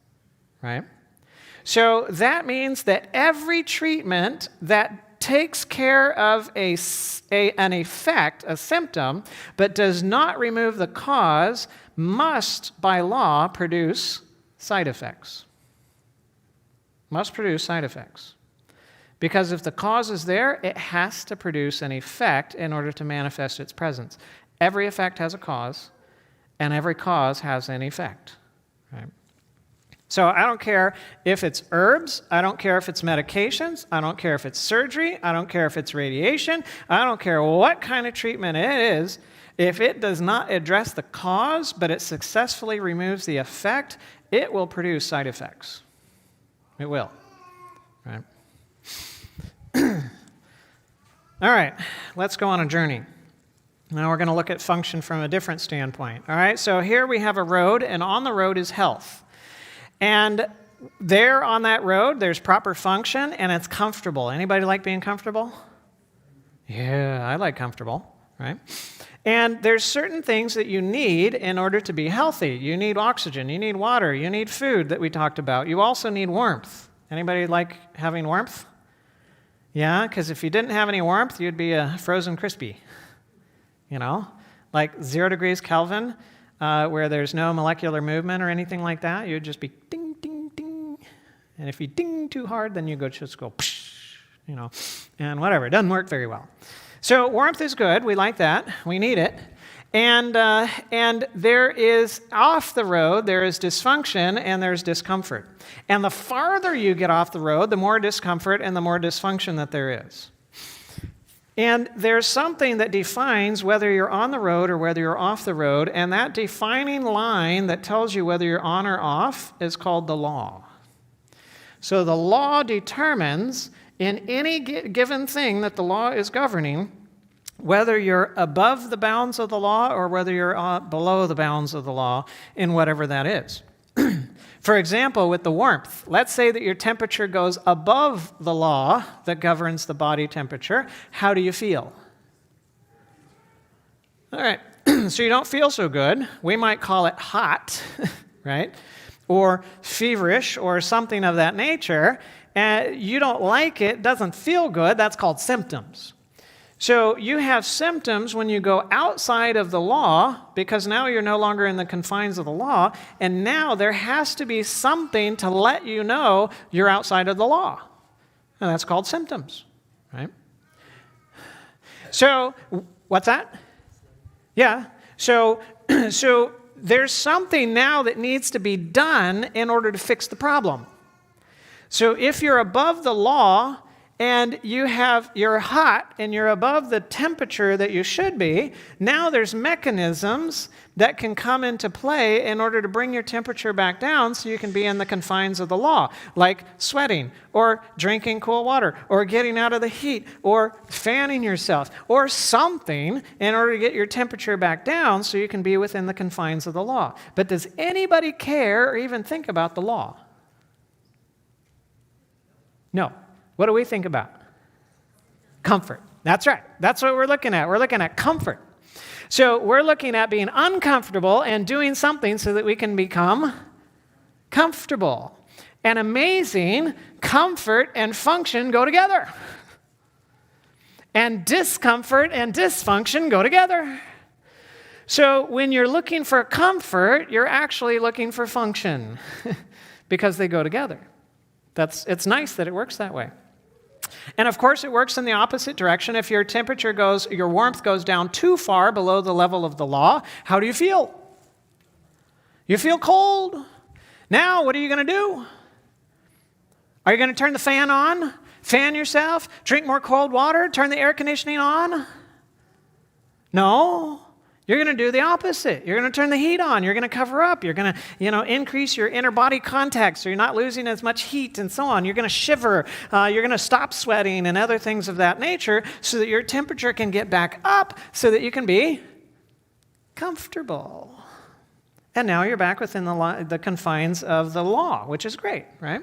right? So that means that every treatment that takes care of an effect, a symptom, but does not remove the cause, must, by law, produce side effects. Must produce side effects. Because if the cause is there, it has to produce an effect in order to manifest its presence. Every effect has a cause, and every cause has an effect. Right? So I don't care if it's herbs, I don't care if it's medications, I don't care if it's surgery, I don't care if it's radiation, I don't care what kind of treatment it is. If it does not address the cause, but it successfully removes the effect, it will produce side effects. It will. Right? All right, let's go on a journey. Now we're going to look at function from a different standpoint. All right, so here we have a road, and on the road is health. And there on that road, there's proper function, and it's comfortable. Anybody like being comfortable? Yeah, I like comfortable, right? And there's certain things that you need in order to be healthy. You need oxygen, you need water, you need food that we talked about. You also need warmth. Anybody like having warmth? Yeah, because if you didn't have any warmth, you'd be a frozen crispy. You know, like 0 degrees Kelvin, where there's no molecular movement or anything like that. You'd just be ding, ding, ding. And if you ding too hard, then you just go, psh, you know, and whatever. It doesn't work very well. So warmth is good. We like that. We need it. And there is, off the road, there is dysfunction and there's discomfort. And the farther you get off the road, the more discomfort and the more dysfunction that there is. And there's something that defines whether you're on the road or whether you're off the road, and that defining line that tells you whether you're on or off is called the law. So the law determines in any given thing that the law is governing whether you're above the bounds of the law or whether you're below the bounds of the law in whatever that is. For example, with the warmth, let's say that your temperature goes above the law that governs the body temperature. How do you feel? All right, so you don't feel so good. We might call it hot, right? Or feverish or something of that nature. You don't like it, doesn't feel good. That's called symptoms. So you have symptoms when you go outside of the law, because now you're no longer in the confines of the law, and now there has to be something to let you know you're outside of the law. And that's called symptoms, right? So, what's that? Yeah. So there's something now that needs to be done in order to fix the problem. So if you're above the law, and you're hot and you're above the temperature that you should be, now there's mechanisms that can come into play in order to bring your temperature back down so you can be in the confines of the law, like sweating or drinking cool water or getting out of the heat or fanning yourself or something in order to get your temperature back down so you can be within the confines of the law. But does anybody care or even think about the law? No. What do we think about? Comfort. That's right. That's what we're looking at. We're looking at comfort. So we're looking at being uncomfortable and doing something so that we can become comfortable. And amazing, comfort and function go together. And discomfort and dysfunction go together. So when you're looking for comfort, you're actually looking for function because they go together. It's nice that it works that way. And of course, it works in the opposite direction. If your your warmth goes down too far below the level of the law, how do you feel? You feel cold. Now, what are you going to do? Are you going to turn the fan on? Fan yourself? Drink more cold water? Turn the air conditioning on? No. You're going to do the opposite. You're going to turn the heat on. You're going to cover up. You're going to, increase your inner body contact so you're not losing as much heat and so on. You're going to shiver. You're going to stop sweating and other things of that nature so that your temperature can get back up so that you can be comfortable. And now you're back within the confines of the law, which is great, right?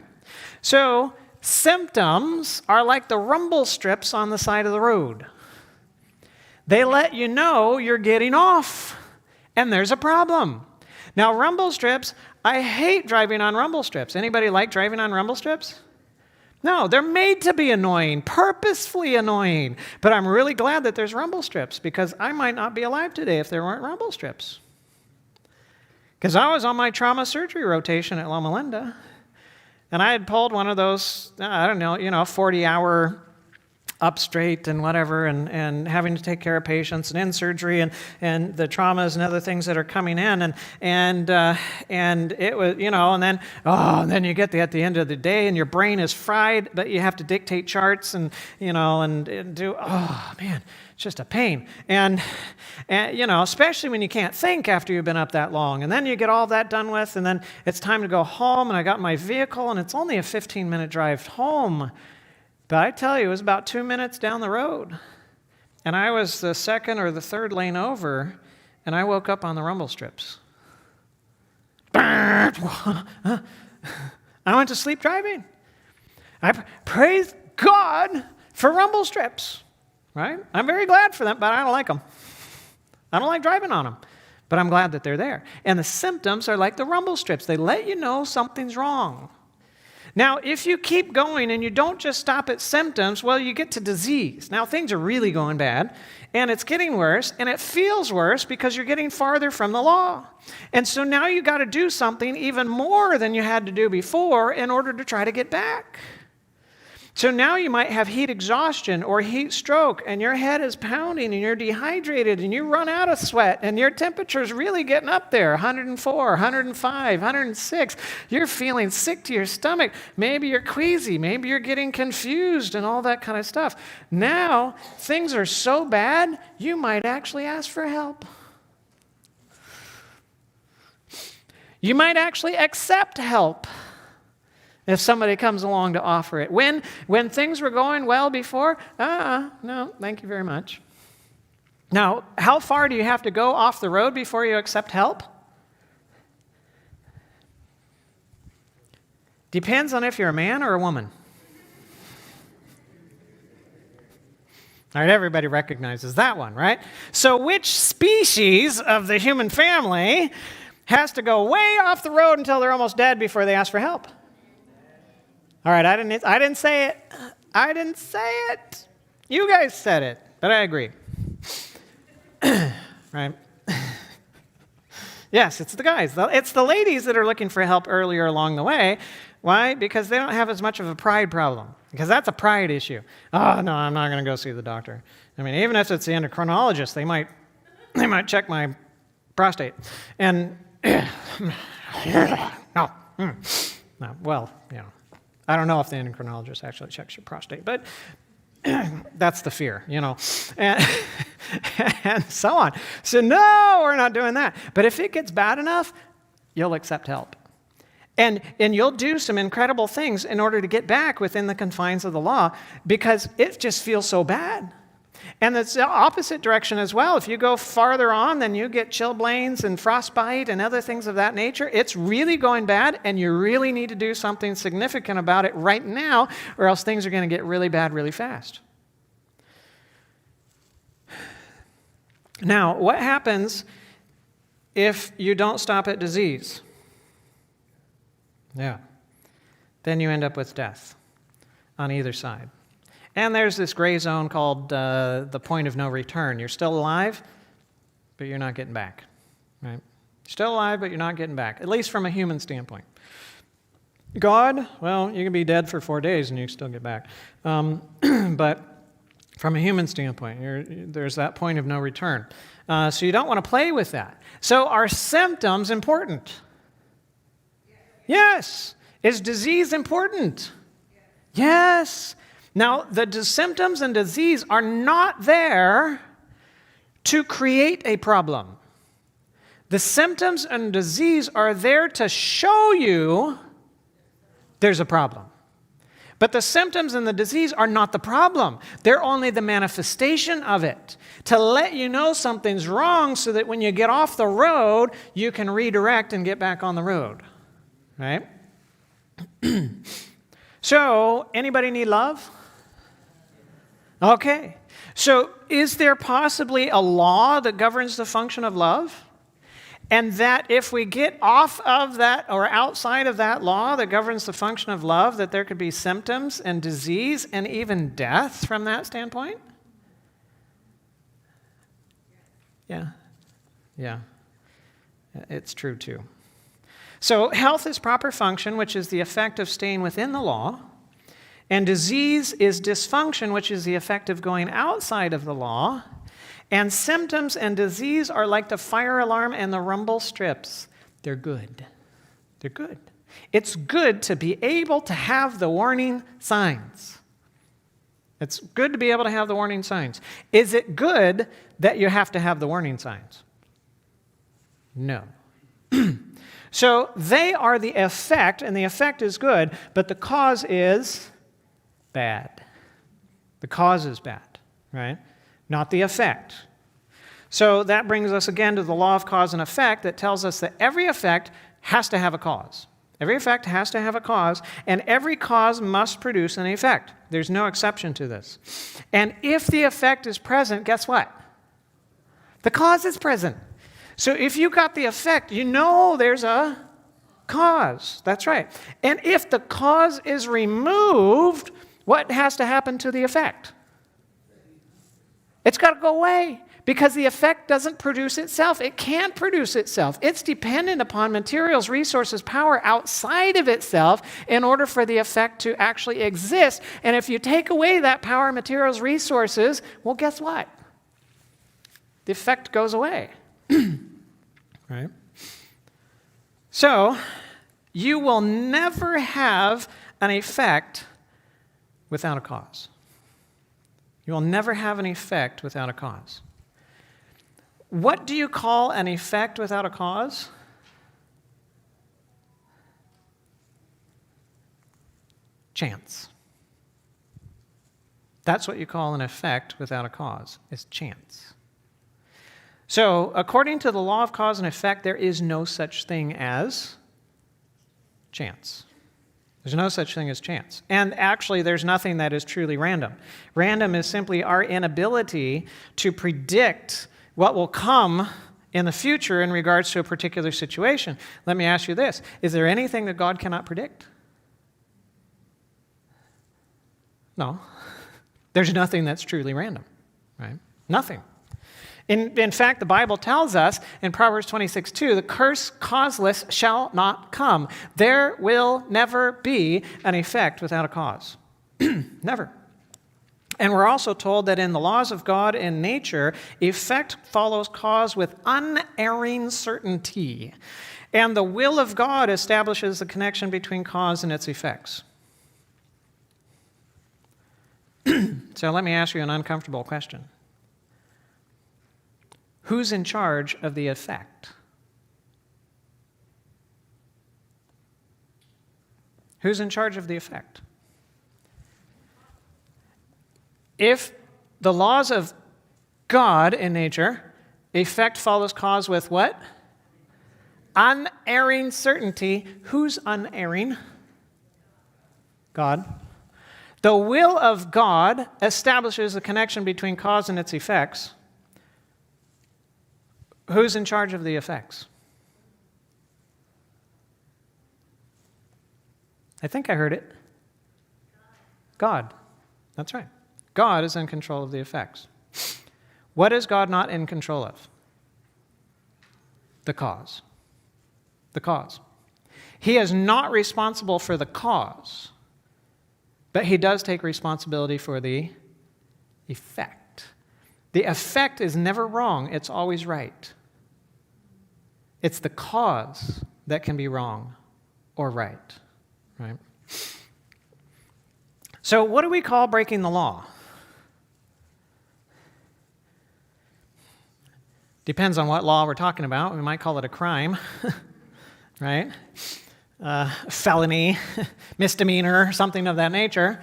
So symptoms are like the rumble strips on the side of the road. They let you know you're getting off, and there's a problem. Now, rumble strips, I hate driving on rumble strips. Anybody like driving on rumble strips? No, they're made to be annoying, purposefully annoying. But I'm really glad that there's rumble strips, because I might not be alive today if there weren't rumble strips. Because I was on my trauma surgery rotation at Loma Linda, and I had pulled one of those, 40-hour up straight and whatever, and having to take care of patients and in surgery and the traumas and other things that are coming in, and it was, and then you get at the end of the day and your brain is fried, but you have to dictate charts and do, oh man, it's just a pain. And especially when you can't think after you've been up that long, and then you get all that done with, and then it's time to go home, and I got my vehicle, and it's only a 15-minute drive home. But I tell you, it was about 2 minutes down the road. And I was the second or the third lane over, and I woke up on the rumble strips. I went to sleep driving. I praise God for rumble strips, right? I'm very glad for them, but I don't like them. I don't like driving on them. But I'm glad that they're there. And the symptoms are like the rumble strips. They let you know something's wrong. Now, if you keep going and you don't just stop at symptoms, well, you get to disease. Now, things are really going bad, and it's getting worse, and it feels worse because you're getting farther from the law. And so now you got to do something even more than you had to do before in order to try to get back. So now you might have heat exhaustion or heat stroke, and your head is pounding, and you're dehydrated, and you run out of sweat, and your temperature's really getting up there, 104, 105, 106. You're feeling sick to your stomach. Maybe you're queasy. Maybe you're getting confused and all that kind of stuff. Now, things are so bad, you might actually ask for help. You might actually accept help if somebody comes along to offer it. When things were going well before, no, thank you very much. Now, how far do you have to go off the road before you accept help? Depends on if you're a man or a woman. All right, everybody recognizes that one, right? So which species of the human family has to go way off the road until they're almost dead before they ask for help? All right, I didn't say it. I didn't say it. You guys said it, but I agree. Right? Yes, it's the guys. It's the ladies that are looking for help earlier along the way. Why? Because they don't have as much of a pride problem. Because that's a pride issue. Oh, no, I'm not going to go see the doctor. I mean, even if it's the endocrinologist, they might check my prostate. And, no. Well, I don't know if the endocrinologist actually checks your prostate, but that's the fear, and so on. So no, we're not doing that. But if it gets bad enough, you'll accept help. And you'll do some incredible things in order to get back within the confines of the law because it just feels so bad. And it's the opposite direction as well. If you go farther on, then you get chilblains and frostbite and other things of that nature. It's really going bad, and you really need to do something significant about it right now, or else things are going to get really bad really fast. Now, what happens if you don't stop at disease? Yeah. Then you end up with death on either side. And there's this gray zone called the point of no return. You're still alive, but you're not getting back. Right? You're still alive, but you're not getting back, at least from a human standpoint. God, well, you can be dead for 4 days and you can still get back. But from a human standpoint, there's that point of no return. So you don't want to play with that. So are symptoms important? Yes. Is disease important? Yes. Now, the symptoms and disease are not there to create a problem. The symptoms and disease are there to show you there's a problem. But the symptoms and the disease are not the problem. They're only the manifestation of it, to let you know something's wrong so that when you get off the road, you can redirect and get back on the road. Right? So, anybody need love? Okay. So, is there possibly a law that governs the function of love? And that if we get off of that or outside of that law that governs the function of love, that there could be symptoms and disease and even death from that standpoint? Yeah. Yeah. It's true too. So health is proper function, which is the effect of staying within the law. And disease is dysfunction, which is the effect of going outside of the law. And symptoms and disease are like the fire alarm and the rumble strips. They're good. They're good. It's good to be able to have the warning signs. It's good to be able to have the warning signs. Is it good that you have to have the warning signs? No. So they are the effect, and the effect is good, but the cause is bad. The cause is bad, right? Not the effect. So that brings us again to the law of cause and effect that tells us that every effect has to have a cause. Every effect has to have a cause, and every cause must produce an effect. There's no exception to this. And if the effect is present, guess what? The cause is present. So if you got the effect, you know there's a cause. That's right. And if the cause is removed, what has to happen to the effect? It's got to go away because the effect doesn't produce itself. It can't produce itself. It's dependent upon materials, resources, power outside of itself in order for the effect to actually exist. And if you take away that power, materials, resources, well, guess what? The effect goes away. Right? So, you will never have an effect without a cause. You will never have an effect without a cause. What do you call an effect without a cause? Chance. That's what you call an effect without a cause, is chance. So, according to the law of cause and effect, there is no such thing as chance. There's no such thing as chance. And actually, there's nothing that is truly random. Random is simply our inability to predict what will come in the future in regards to a particular situation. Let me ask you this. Is there anything that God cannot predict? No. There's nothing that's truly random, right? Nothing. In fact, the Bible tells us in Proverbs 26:2, the curse causeless shall not come. There will never be an effect without a cause. Never. And we're also told that in the laws of God and nature, effect follows cause with unerring certainty. And the will of God establishes the connection between cause and its effects. So let me ask you an uncomfortable question. Who's in charge of the effect? Who's in charge of the effect? If the laws of God in nature, effect follows cause with what? Unerring certainty. Who's unerring? God. The will of God establishes a connection between cause and its effects. Who's in charge of the effects? I think I heard it. God. That's right. God is in control of the effects. What is God not in control of? The cause. The cause. He is not responsible for the cause, but he does take responsibility for the effect. The effect is never wrong, it's always right. It's the cause that can be wrong or right, right? So what do we call breaking the law? Depends on what law we're talking about. We might call it a crime, right? Felony, misdemeanor, something of that nature.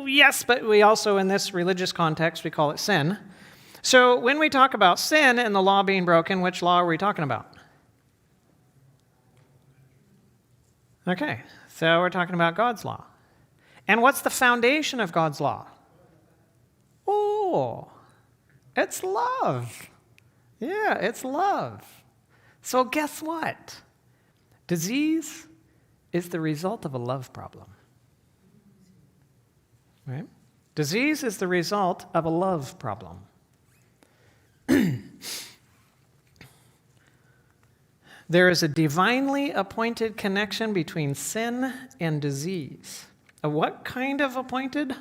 Yes, but we also, in this religious context, we call it sin. So when we talk about sin and the law being broken, which law are we talking about? Okay, so we're talking about God's law. And what's the foundation of God's law? Oh, it's love. Yeah, it's love. So guess what? Disease is the result of a love problem. Right? Disease is the result of a love problem. There is a divinely appointed connection between sin and disease. A what kind of appointed?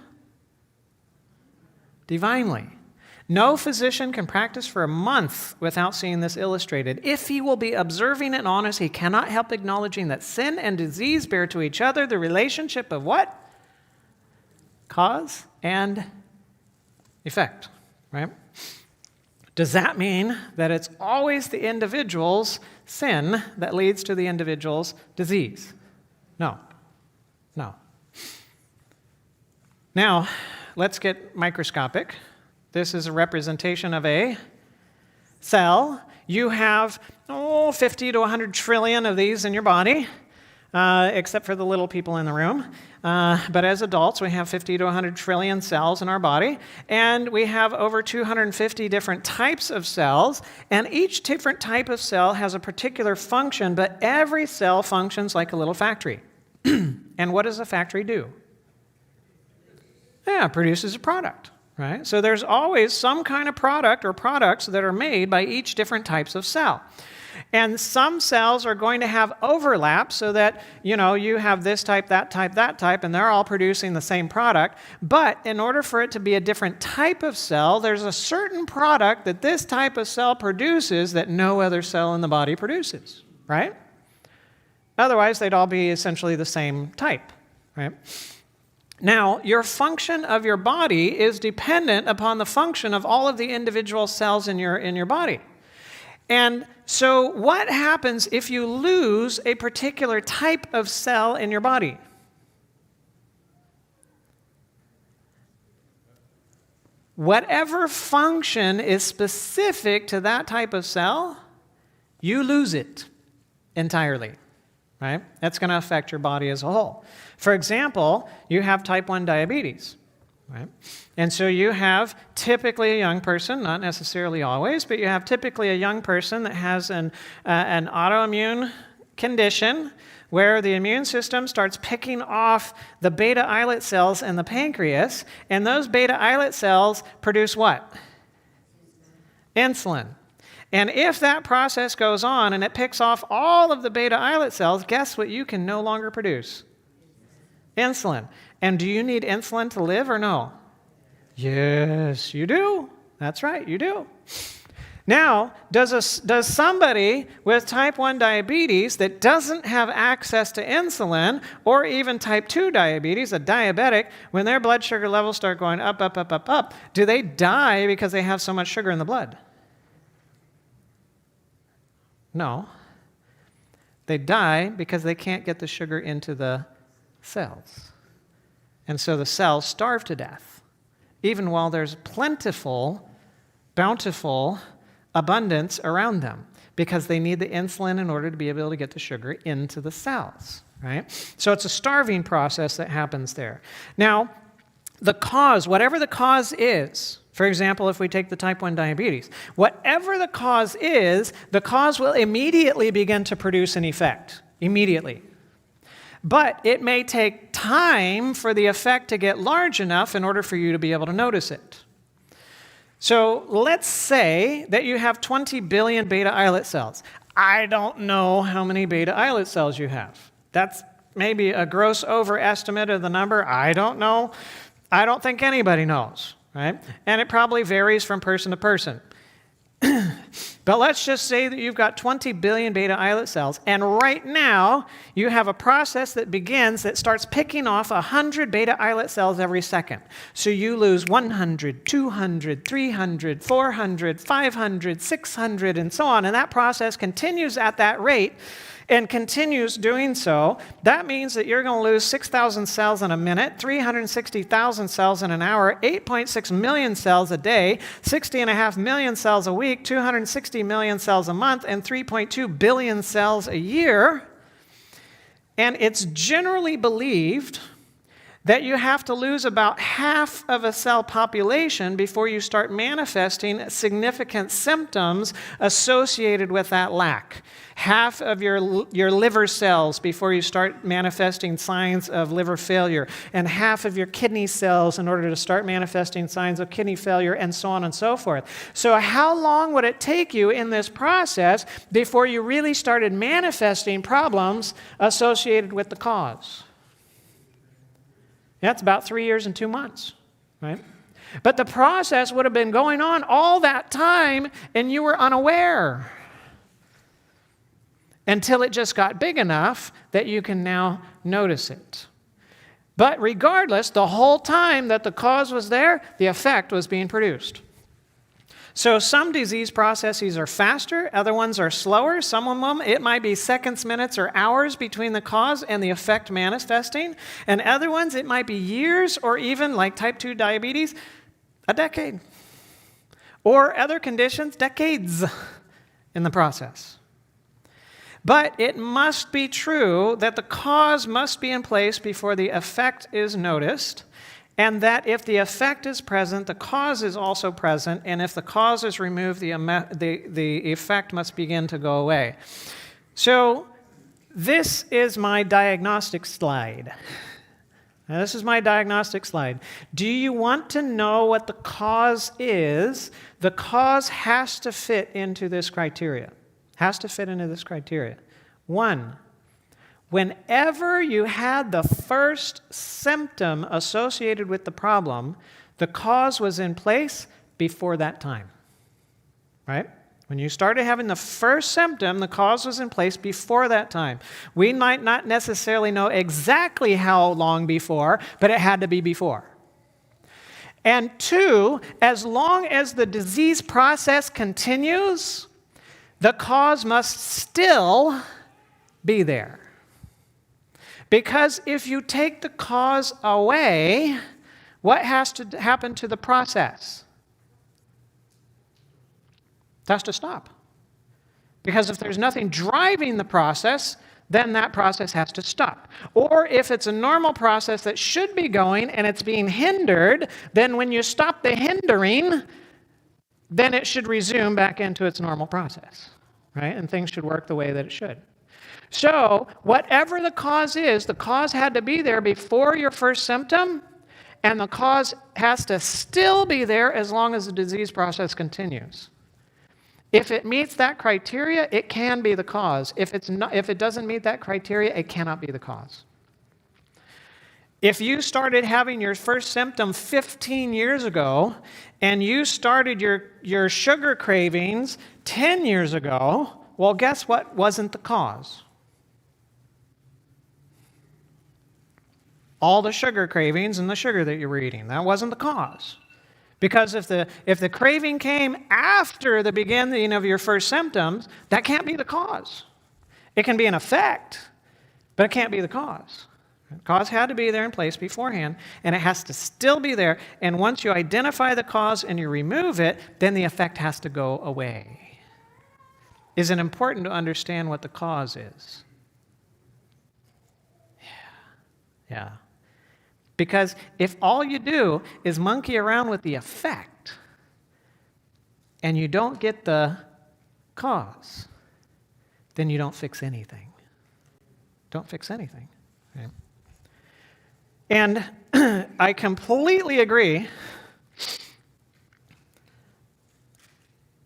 Divinely. No physician can practice for a month without seeing this illustrated. If he will be observing and honest, he cannot help acknowledging that sin and disease bear to each other the relationship of what? Cause and effect, right? Does that mean that it's always the individual's sin that leads to the individual's disease? No. No. Now, let's get microscopic. This is a representation of a cell. You have 50 to 100 trillion of these in your body, except for the little people in the room. But as adults, we have 50 to 100 trillion cells in our body, and we have over 250 different types of cells, and each different type of cell has a particular function, but every cell functions like a little factory. And what does a factory do? Yeah, it produces a product. Right? So there's always some kind of product or products that are made by each different types of cell. And some cells are going to have overlap so that, you have this type, that type, that type, and they're all producing the same product. But in order for it to be a different type of cell, there's a certain product that this type of cell produces that no other cell in the body produces, right? Otherwise, they'd all be essentially the same type, right? Now, your function of your body is dependent upon the function of all of the individual cells in your body. And so what happens if you lose a particular type of cell in your body? Whatever function is specific to that type of cell, you lose it entirely. Right? That's going to affect your body as a whole. For example, you have type 1 diabetes. Right? And so you have typically a young person, not necessarily always, but you have typically a young person that has an autoimmune condition where the immune system starts picking off the beta islet cells in the pancreas, and those beta islet cells produce what? Insulin. And if that process goes on and it picks off all of the beta islet cells, guess what you can no longer produce? Insulin. And do you need insulin to live or no? Yes, you do. That's right, you do. Now, does somebody with type 1 diabetes that doesn't have access to insulin, or even type 2 diabetes, a diabetic, when their blood sugar levels start going up, up, up, up, up, do they die because they have so much sugar in the blood? No. They die because they can't get the sugar into the cells. And so the cells starve to death, even while there's plentiful, bountiful abundance around them, because they need the insulin in order to be able to get the sugar into the cells, right? So it's a starving process that happens there. Now, the cause, whatever the cause is, for example, if we take the type 1 diabetes, whatever the cause is, the cause will immediately begin to produce an effect, immediately. But it may take time for the effect to get large enough in order for you to be able to notice it. So let's say that you have 20 billion beta islet cells. I don't know how many beta islet cells you have. That's maybe a gross overestimate of the number. I don't know. I don't think anybody knows. Right? And it probably varies from person to person. But let's just say that you've got 20 billion beta islet cells, and right now you have a process that begins that starts picking off 100 beta islet cells every second. So you lose 100, 200, 300, 400, 500, 600, and so on, and that process continues at that rate and continues doing so. That means that you're going to lose 6,000 cells in a minute, 360,000 cells in an hour, 8.6 million cells a day, 60.5 million cells a week, 260 million cells a month, and 3.2 billion cells a year. And it's generally believed that you have to lose about half of a cell population before you start manifesting significant symptoms associated with that lack. Half of your liver cells before you start manifesting signs of liver failure, and half of your kidney cells in order to start manifesting signs of kidney failure, and so on and so forth. So how long would it take you in this process before you really started manifesting problems associated with the cause? That's about 3 years and 2 months, right? But the process would have been going on all that time, and you were unaware until it just got big enough that you can now notice it. But regardless, the whole time that the cause was there, the effect was being produced. So some disease processes are faster, other ones are slower. Some of them, it might be seconds, minutes, or hours between the cause and the effect manifesting. And other ones, it might be years, or even, like type 2 diabetes, a decade. Or other conditions, decades in the process. But it must be true that the cause must be in place before the effect is noticed, and that if the effect is present, the cause is also present, and if the cause is removed, the effect must begin to go away. So this is my diagnostic slide. Now, this is my diagnostic slide. Do you want to know what the cause is? The cause has to fit into this criteria. Has to fit into this criteria. 1, whenever you had the first symptom associated with the problem, the cause was in place before that time. Right? When you started having the first symptom, the cause was in place before that time. We might not necessarily know exactly how long before, but it had to be before. And 2, as long as the disease process continues, the cause must still be there. Because if you take the cause away, what has to happen to the process? It has to stop. Because if there's nothing driving the process, then that process has to stop. Or if it's a normal process that should be going and it's being hindered, then when you stop the hindering, then it should resume back into its normal process, right? And things should work the way that it should. So whatever the cause is, the cause had to be there before your first symptom, and the cause has to still be there as long as the disease process continues. If it meets that criteria, it can be the cause. If it doesn't meet that criteria, it cannot be the cause. If you started having your first symptom 15 years ago, and you started your sugar cravings 10 years ago, well, guess what wasn't the cause? All the sugar cravings and the sugar that you were eating. That wasn't the cause. Because if the craving came after the beginning of your first symptoms, that can't be the cause. It can be an effect, but it can't be the cause. The cause had to be there in place beforehand, and it has to still be there. And once you identify the cause and you remove it, then the effect has to go away. Is it important to understand what the cause is? Yeah. Because if all you do is monkey around with the effect and you don't get the cause, then you don't fix anything. Don't fix anything. Right? And I completely agree.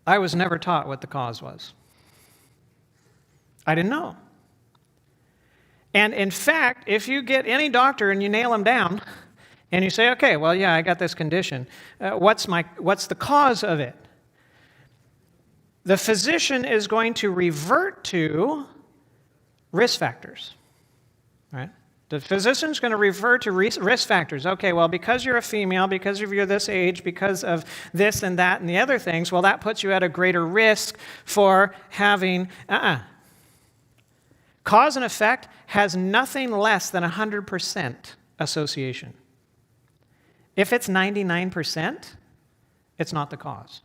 I was never taught what the cause was. I didn't know. And in fact, if you get any doctor and you nail them down and you say, okay, well, yeah, I got this condition. What's the cause of it? The physician is going to revert to risk factors, right? The physician's going to refer to risk factors. Okay, well, because you're a female, because you're this age, because of this and that and the other things, well, that puts you at a greater risk for having, Cause and effect has nothing less than 100% association. If it's 99%, it's not the cause.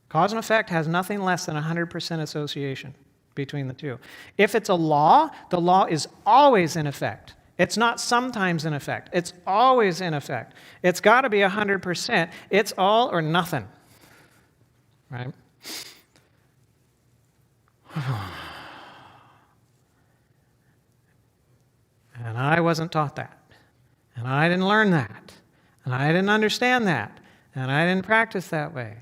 Cause and effect has nothing less than 100% association between the two. If it's a law, the law is always in effect. It's not sometimes in effect. It's always in effect. It's got to be 100%. It's all or nothing. Right? And I wasn't taught that. And I didn't learn that. And I didn't understand that. And I didn't practice that way.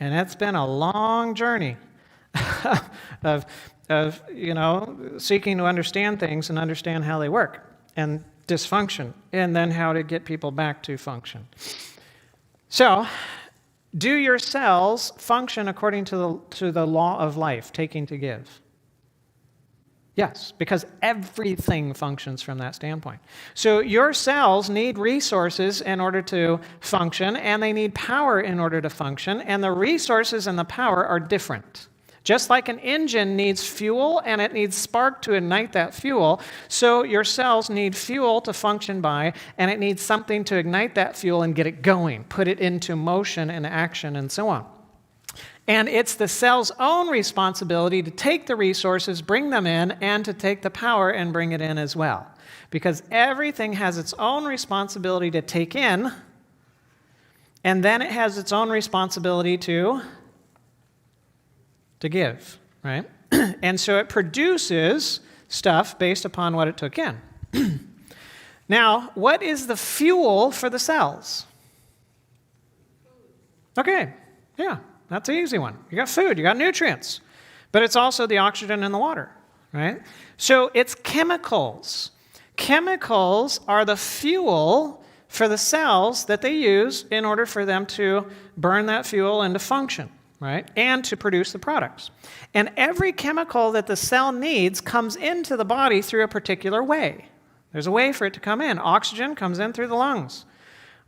And it's been a long journey of seeking to understand things and understand how they work and dysfunction, and then how to get people back to function. So, do your cells function according to the law of life, taking to give? Yes, because everything functions from that standpoint. So your cells need resources in order to function, and they need power in order to function, and the resources and the power are different. Just like an engine needs fuel and it needs spark to ignite that fuel, so your cells need fuel to function by, and it needs something to ignite that fuel and get it going, put it into motion and action and so on. And it's the cell's own responsibility to take the resources, bring them in, and to take the power and bring it in as well. Because everything has its own responsibility to take in, and then it has its own responsibility to give, right? And so it produces stuff based upon what it took in. Now, what is the fuel for the cells? Okay, yeah. That's the easy one. You got food, you got nutrients. But it's also the oxygen in the water, right? So it's chemicals. Chemicals are the fuel for the cells that they use in order for them to burn that fuel and to function, right? And to produce the products. And every chemical that the cell needs comes into the body through a particular way. There's a way for it to come in. Oxygen comes in through the lungs.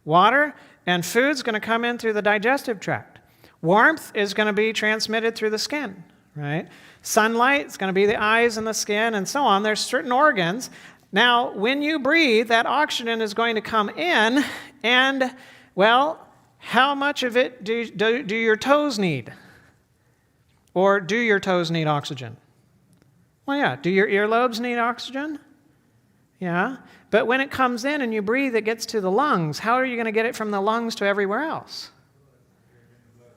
Water and food's going to come in through the digestive tract. Warmth is going to be transmitted through the skin, right? Sunlight is going to be the eyes and the skin and so on. There's certain organs. Now, when you breathe, that oxygen is going to come in, and, well, how much of it do your toes need? Or do your toes need oxygen? Well, yeah. Do your earlobes need oxygen? Yeah. But when it comes in and you breathe, it gets to the lungs. How are you going to get it from the lungs to everywhere else?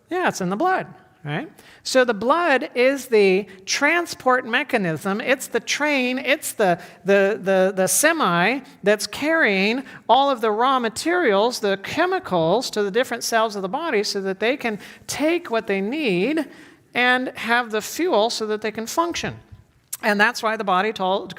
Yeah, it's in the blood, right? So the blood is the transport mechanism. It's the train. It's the semi that's carrying all of the raw materials, the chemicals, to the different cells of the body so that they can take what they need and have the fuel so that they can function. And that's why the body tells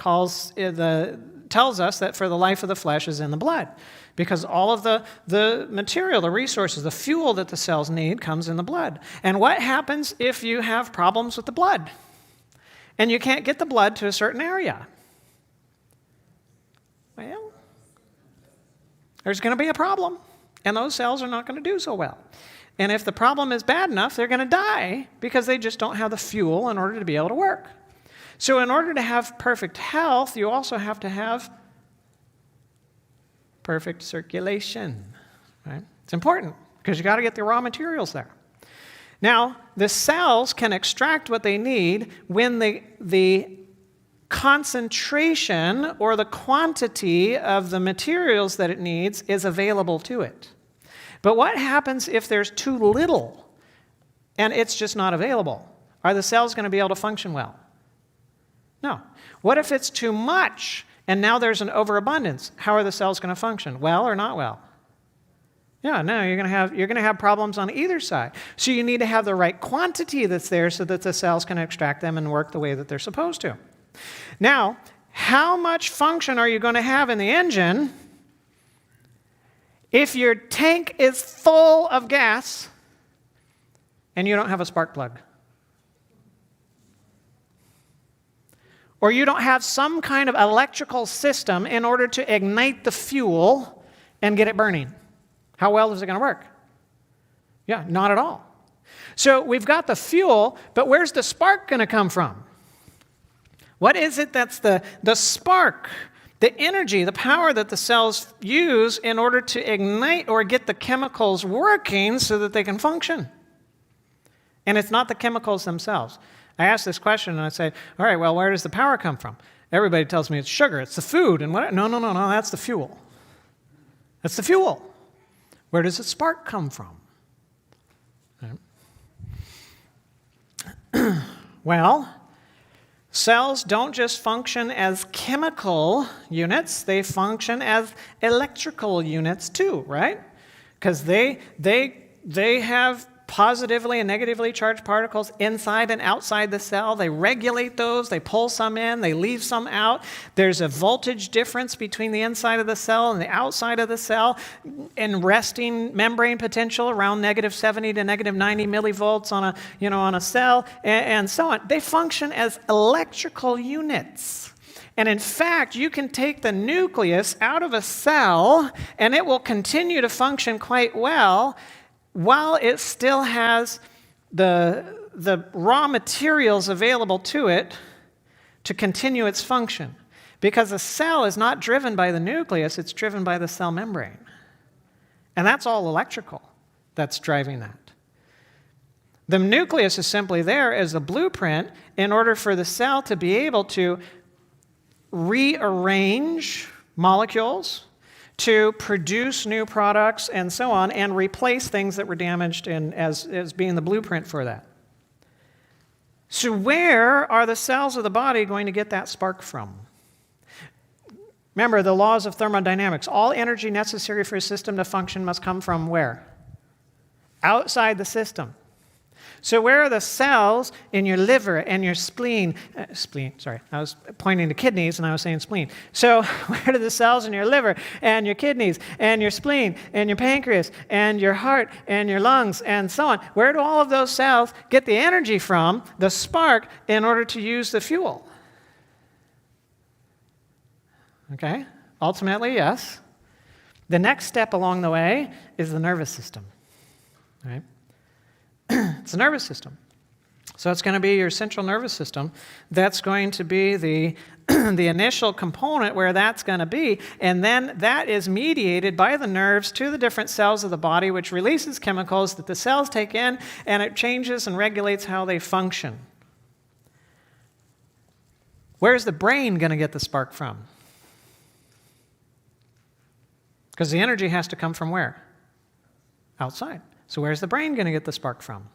us that for the life of the flesh is in the blood. Because all of the material, the resources, the fuel that the cells need comes in the blood. And what happens if you have problems with the blood? And you can't get the blood to a certain area? Well, there's going to be a problem. And those cells are not going to do so well. And if the problem is bad enough, they're going to die because they just don't have the fuel in order to be able to work. So in order to have perfect health, you also have to have perfect circulation, right? It's important because you got to get the raw materials there. Now, the cells can extract what they need when the concentration or the quantity of the materials that it needs is available to it. But what happens if there's too little and it's just not available? Are the cells going to be able to function well? No. What if it's too much and now there's an overabundance? How are the cells going to function? Well or not well? Yeah, no, you're going to have problems on either side. So you need to have the right quantity that's there so that the cells can extract them and work the way that they're supposed to. Now, how much function are you going to have in the engine if your tank is full of gas and you don't have a spark plug? Or you don't have some kind of electrical system in order to ignite the fuel and get it burning? How well is it going to work? Yeah, not at all. So we've got the fuel, but where's the spark going to come from? What is it that's the spark, the energy, the power that the cells use in order to ignite or get the chemicals working so that they can function? And it's not the chemicals themselves. I asked this question and I say, all right, well, where does the power come from? Everybody tells me it's sugar, it's the food, and what? No, that's the fuel. That's the fuel. Where does the spark come from? Right. Well, cells don't just function as chemical units, they function as electrical units too, right? Because they have positively and negatively charged particles inside and outside the cell. They regulate those, they pull some in, they leave some out. There's a voltage difference between the inside of the cell and the outside of the cell, and resting membrane potential around -70 to -90 millivolts on a cell, and so on. They function as electrical units. And in fact, you can take the nucleus out of a cell and it will continue to function quite well while it still has the raw materials available to it to continue its function. Because a cell is not driven by the nucleus, it's driven by the cell membrane. And that's all electrical that's driving that. The nucleus is simply there as a blueprint in order for the cell to be able to rearrange molecules, to produce new products and so on, and replace things that were damaged as being the blueprint for that. So where are the cells of the body going to get that spark from? Remember the laws of thermodynamics. All energy necessary for a system to function must come from where? Outside the system. So where are the cells in your liver and your spleen? I was pointing to kidneys and I was saying spleen. So where do the cells in your liver and your kidneys and your spleen and your pancreas and your heart and your lungs and so on? Where do all of those cells get the energy from, the spark, in order to use the fuel? Okay, ultimately, yes. The next step along the way is the nervous system, right? It's the nervous system. So it's going to be your central nervous system. That's going to be the initial component where that's going to be. And then that is mediated by the nerves to the different cells of the body, which releases chemicals that the cells take in, and it changes and regulates how they function. Where's the brain going to get the spark from? Because the energy has to come from where? Outside. So where's the brain going to get the spark from?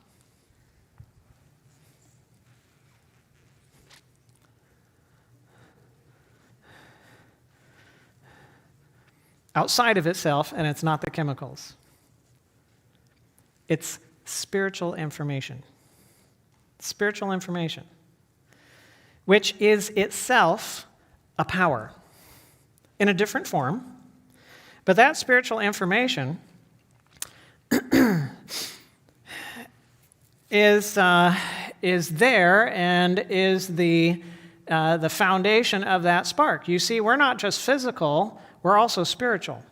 Outside of itself, and it's not the chemicals. It's spiritual information. Spiritual information, which is itself a power in a different form. But that spiritual information is there and is the foundation of that spark. You see, we're not just physical, we're also spiritual.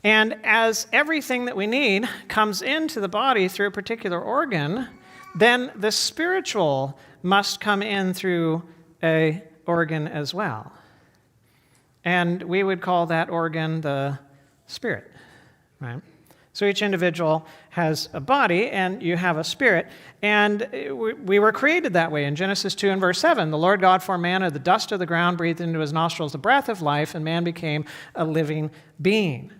And as everything that we need comes into the body through a particular organ, then the spiritual must come in through an organ as well. And we would call that organ the spirit, right? So each individual has a body, and you have a spirit. And we were created that way. In Genesis 2 and verse 7, the Lord God formed man out of the dust of the ground, breathed into his nostrils the breath of life, and man became a living being.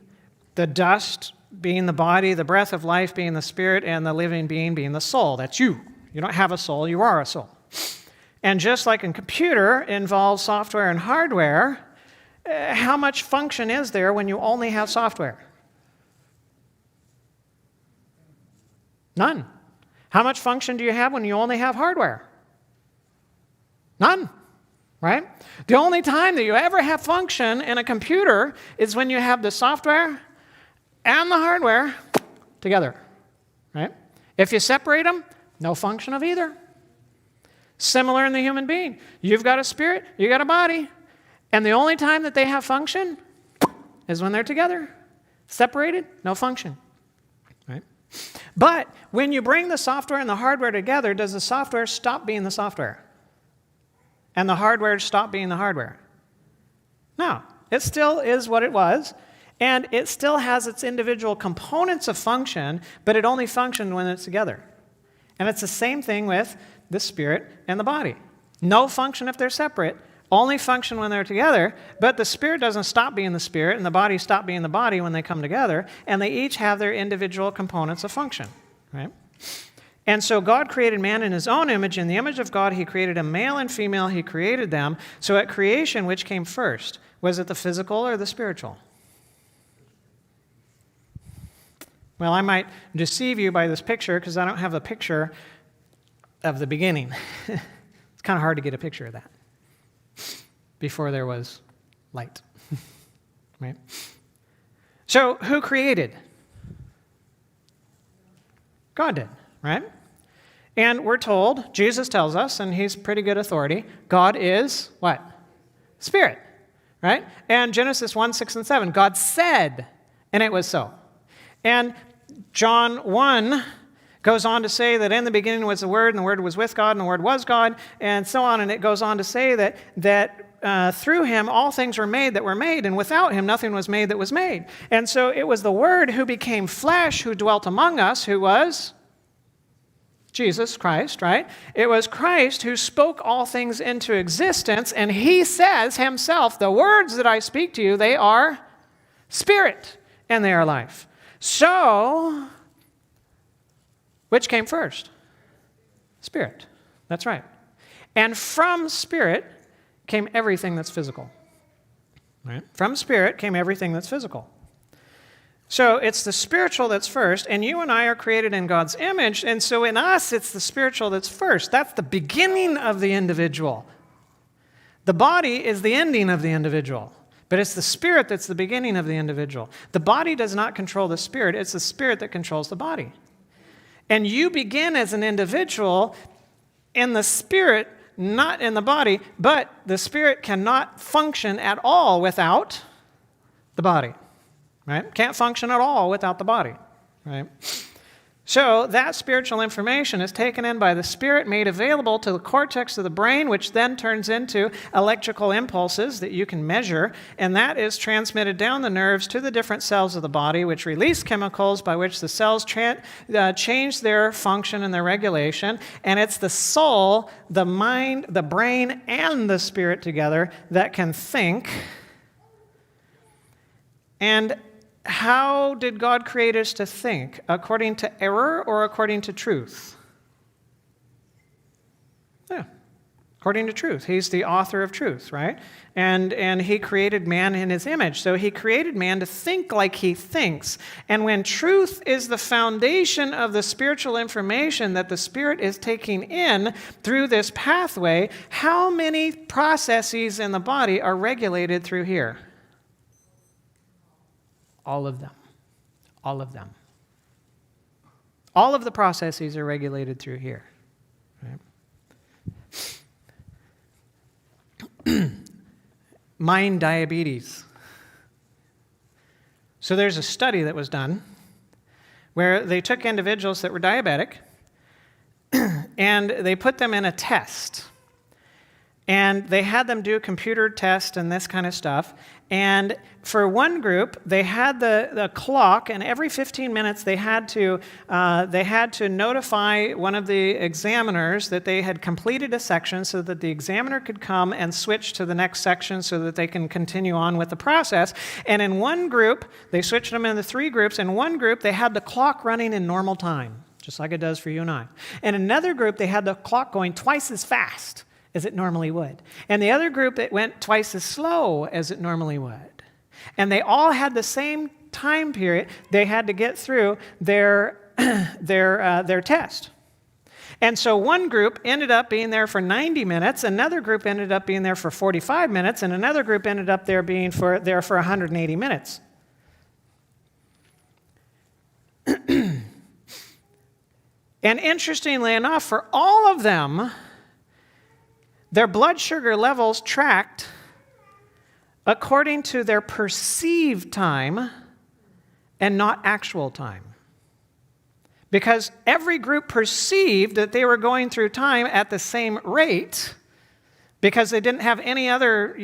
The dust being the body, the breath of life being the spirit, and the living being being the soul. That's you. You don't have a soul, you are a soul. And just like a computer involves software and hardware, how much function is there when you only have software? None. How much function do you have when you only have hardware? None, right? The only time that you ever have function in a computer is when you have the software and the hardware together, right? If you separate them, no function of either. Similar in the human being. You've got a spirit, you got a body, and the only time that they have function is when they're together. Separated, no function. Right? But when you bring the software and the hardware together, does the software stop being the software? And the hardware stop being the hardware? No. It still is what it was, and it still has its individual components of function, but it only functions when it's together. And it's the same thing with the spirit and the body. No function if they're separate, only function when they're together, but the Spirit doesn't stop being the Spirit, and the body stop being the body when they come together, and they each have their individual components of function, right? And so God created man in his own image. In the image of God, he created a male and female. He created them. So at creation, which came first? Was it the physical or the spiritual? Well, I might deceive you by this picture because I don't have a picture of the beginning. It's kind of hard to get a picture of that before there was light, right? So who created? God did, right? And we're told, Jesus tells us, and he's pretty good authority, God is what? Spirit, right? And Genesis 1, 6, and 7, God said, and it was so. And John 1 goes on to say that in the beginning was the Word, and the Word was with God, and the Word was God, and so on. And it goes on to say that through him all things were made that were made, and without him nothing was made that was made. And so it was the Word who became flesh, who dwelt among us, who was Jesus Christ, right? It was Christ who spoke all things into existence, and he says himself, the words that I speak to you, they are spirit, and they are life. So, which came first? Spirit. That's right. And from spirit came everything that's physical. Right? From spirit came everything that's physical. So it's the spiritual that's first, and you and I are created in God's image, and so in us it's the spiritual that's first. That's the beginning of the individual. The body is the ending of the individual, but it's the spirit that's the beginning of the individual. The body does not control the spirit, it's the spirit that controls the body. And you begin as an individual in the spirit, not in the body, but the spirit cannot function at all without the body. Right? Can't function at all without the body, right? So that spiritual information is taken in by the Spirit, made available to the cortex of the brain, which then turns into electrical impulses that you can measure, and that is transmitted down the nerves to the different cells of the body, which release chemicals by which the cells change their function and their regulation, and it's the soul, the mind, the brain, and the spirit together that can think. And how did God create us to think? According to error or according to truth? Yeah, according to truth. He's the author of truth, right? And he created man in his image. So he created man to think like he thinks. And when truth is the foundation of the spiritual information that the Spirit is taking in through this pathway, how many processes in the body are regulated through here? All of them. All of them. All of the processes are regulated through here. Right? Mind diabetes. So there's a study that was done where they took individuals that were diabetic and they put them in a test. And they had them do a computer test and this kind of stuff. And for one group, they had the clock, and every 15 minutes they had to notify one of the examiners that they had completed a section so that the examiner could come and switch to the next section so that they can continue on with the process. And in one group, they switched them into 3 groups. In one group, they had the clock running in normal time, just like it does for you and I. In another group, they had the clock going twice as fast as it normally would. And the other group, it went twice as slow as it normally would. And they all had the same time period they had to get through their test. And so one group ended up being there for 90 minutes, another group ended up being there for 45 minutes, and another group ended up there being there for 180 minutes. And interestingly enough, for all of them, their blood sugar levels tracked according to their perceived time and not actual time. Because every group perceived that they were going through time at the same rate because they didn't have any other,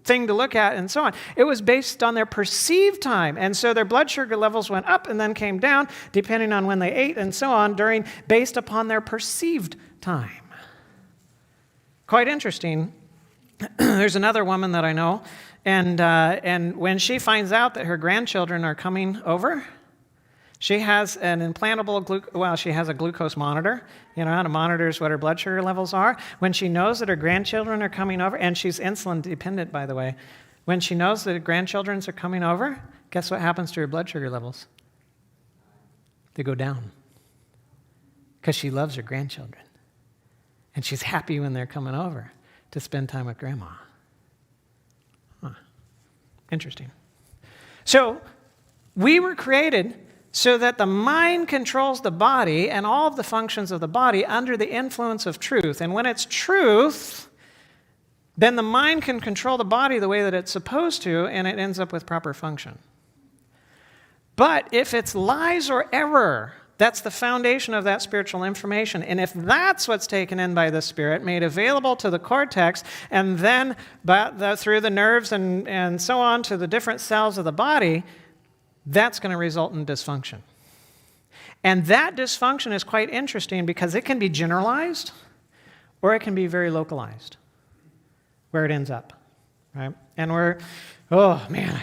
thing to look at and so on. It was based on their perceived time. And so their blood sugar levels went up and then came down depending on when they ate and so on based upon their perceived time. Quite interesting There's another woman that I know, and when she finds out that her grandchildren are coming over, she has an implantable, she has a glucose monitor, and it monitors what her blood sugar levels are. When she knows that her grandchildren are coming over, and she's insulin dependent, by the way, when she knows that her grandchildren are coming over, guess what happens to her blood sugar levels? They go down. Because she loves her grandchildren. And she's happy when they're coming over to spend time with Grandma. Huh. Interesting. So, we were created so that the mind controls the body and all of the functions of the body under the influence of truth. And when it's truth, then the mind can control the body the way that it's supposed to, and it ends up with proper function. But if it's lies or error, that's the foundation of that spiritual information. And if that's what's taken in by the Spirit, made available to the cortex, and then through the nerves and so on to the different cells of the body, that's going to result in dysfunction. And that dysfunction is quite interesting because it can be generalized or it can be very localized, where it ends up, right? And I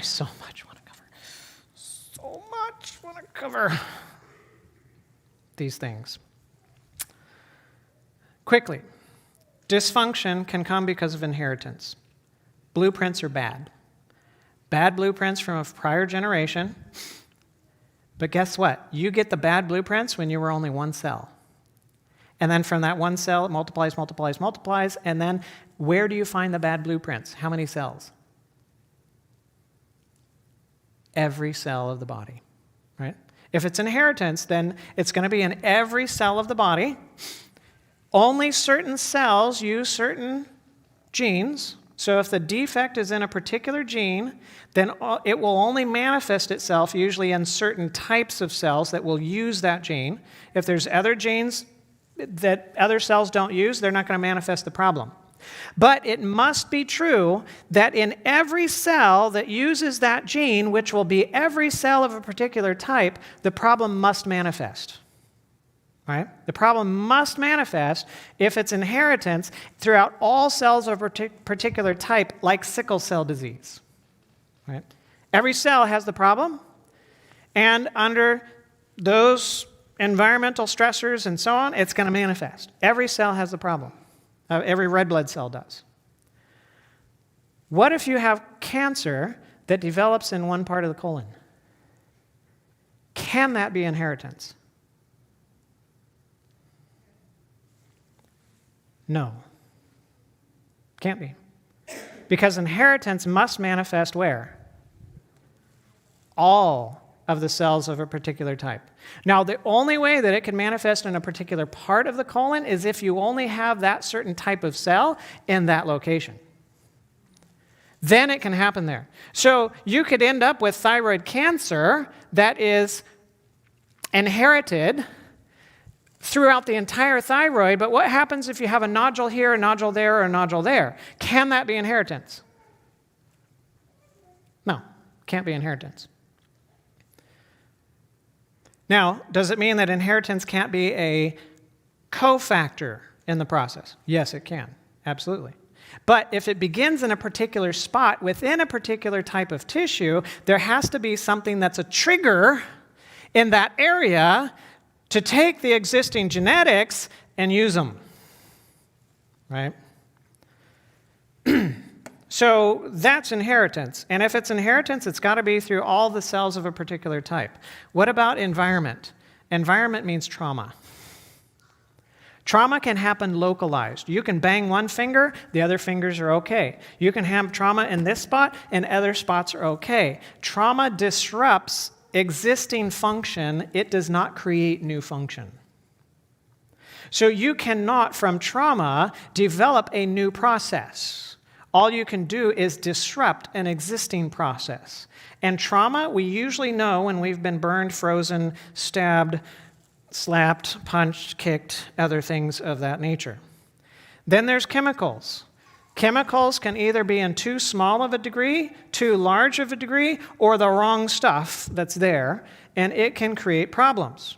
so much want to cover these things. Quickly, dysfunction can come because of inheritance. Blueprints are bad. Bad blueprints from a prior generation. But guess what? You get the bad blueprints when you were only one cell. And then from that one cell, it multiplies, and then where do you find the bad blueprints? How many cells? Every cell of the body, right? If it's inheritance, then it's going to be in every cell of the body. Only certain cells use certain genes. So if the defect is in a particular gene, then it will only manifest itself usually in certain types of cells that will use that gene. If there's other genes that other cells don't use, they're not going to manifest the problem. But it must be true that in every cell that uses that gene, which will be every cell of a particular type, the problem must manifest. Right? The problem must manifest if it's inheritance throughout all cells of a particular type, like sickle cell disease. Right? Every cell has the problem, and under those environmental stressors and so on, it's going to manifest. Every cell has the problem. Every red blood cell does. What if you have cancer that develops in one part of the colon? Can that be inheritance? No. Can't be. Because inheritance must manifest where? All of the cells of a particular type. Now, the only way that it can manifest in a particular part of the colon is if you only have that certain type of cell in that location. Then it can happen there. So you could end up with thyroid cancer that is inherited throughout the entire thyroid, but what happens if you have a nodule here, a nodule there, or a nodule there? Can that be inheritance? No, can't be inheritance. Now, does it mean that inheritance can't be a cofactor in the process? Yes, it can. Absolutely. But if it begins in a particular spot within a particular type of tissue, there has to be something that's a trigger in that area to take the existing genetics and use them. Right? So that's inheritance. And if it's inheritance, it's got to be through all the cells of a particular type. What about environment? Environment means trauma. Trauma can happen localized. You can bang one finger, the other fingers are okay. You can have trauma in this spot, and other spots are okay. Trauma disrupts existing function. It does not create new function. So you cannot, from trauma, develop a new process. All you can do is disrupt an existing process. And trauma, we usually know when we've been burned, frozen, stabbed, slapped, punched, kicked, other things of that nature. Then there's chemicals. Chemicals can either be in too small of a degree, too large of a degree, or the wrong stuff that's there, and it can create problems.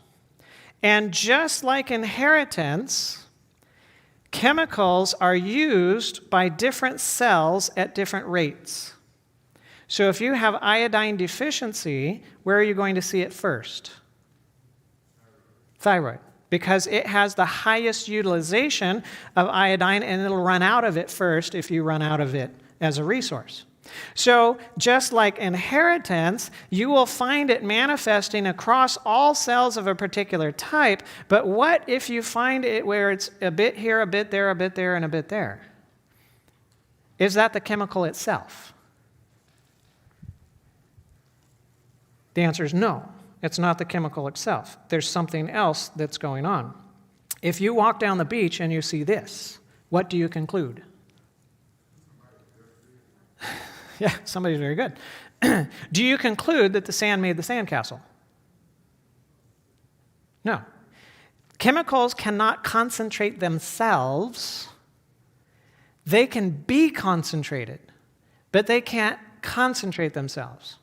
And just like inheritance chemicals are used by different cells at different rates. So if you have iodine deficiency, where are you going to see it first? Thyroid. Because it has the highest utilization of iodine, and it'll run out of it first if you run out of it as a resource. So just like inheritance, you will find it manifesting across all cells of a particular type, but what if you find it where it's a bit here, a bit there, a bit there, and a bit there? Is that the chemical itself? The answer is no. It's not the chemical itself. There's something else that's going on. If you walk down the beach and you see this, what do you conclude? Yeah, somebody's very good. Do you conclude that the sand made the sandcastle? No. Chemicals cannot concentrate themselves. They can be concentrated, but they can't concentrate themselves.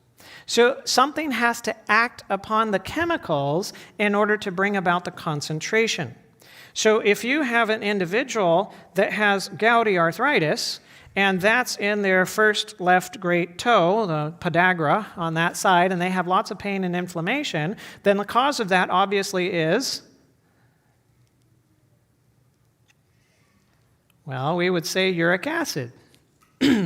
So something has to act upon the chemicals in order to bring about the concentration. So if you have an individual that has gouty arthritis, and that's in their first left great toe, the podagra on that side, and they have lots of pain and inflammation, then the cause of that obviously is, well, we would say uric acid.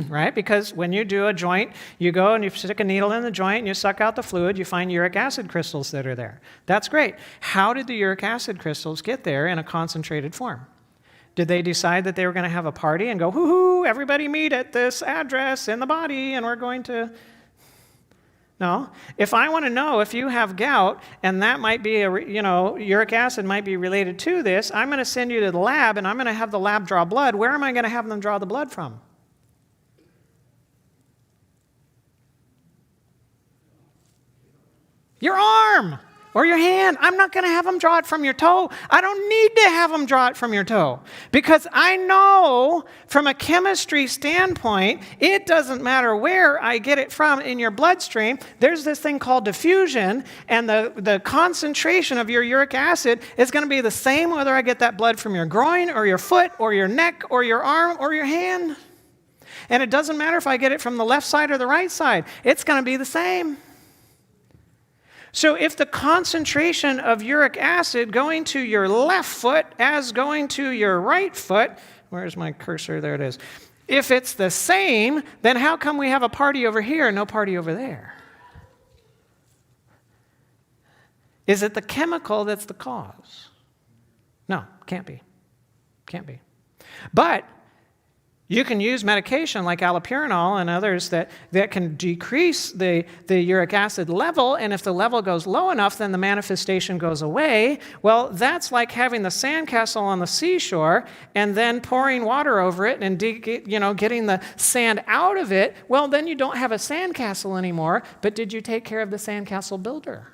Right? Because when you do a joint, you go and you stick a needle in the joint and you suck out the fluid, you find uric acid crystals that are there. That's great. How did the uric acid crystals get there in a concentrated form? Did they decide that they were going to have a party and go, hoo-hoo, everybody meet at this address in the body and we're going to... No. If I want to know if you have gout and that might be, uric acid might be related to this, I'm going to send you to the lab and I'm going to have the lab draw blood. Where am I going to have them draw the blood from? Your arm or your hand. I'm not going to have them draw it from your toe. I don't need to have them draw it from your toe because I know from a chemistry standpoint, it doesn't matter where I get it from in your bloodstream. There's this thing called diffusion, and the concentration of your uric acid is going to be the same whether I get that blood from your groin or your foot or your neck or your arm or your hand. And it doesn't matter if I get it from the left side or the right side. It's going to be the same. So if the concentration of uric acid going to your left foot as going to your right foot, where's my cursor? There it is. If it's the same, then how come we have a party over here and no party over there? Is it the chemical that's the cause? No, can't be. Can't be. But you can use medication like allopurinol and others that can decrease the uric acid level, and if the level goes low enough, then the manifestation goes away. Well, that's like having the sandcastle on the seashore and then pouring water over it and getting the sand out of it. Well, then you don't have a sandcastle anymore, but did you take care of the sandcastle builder?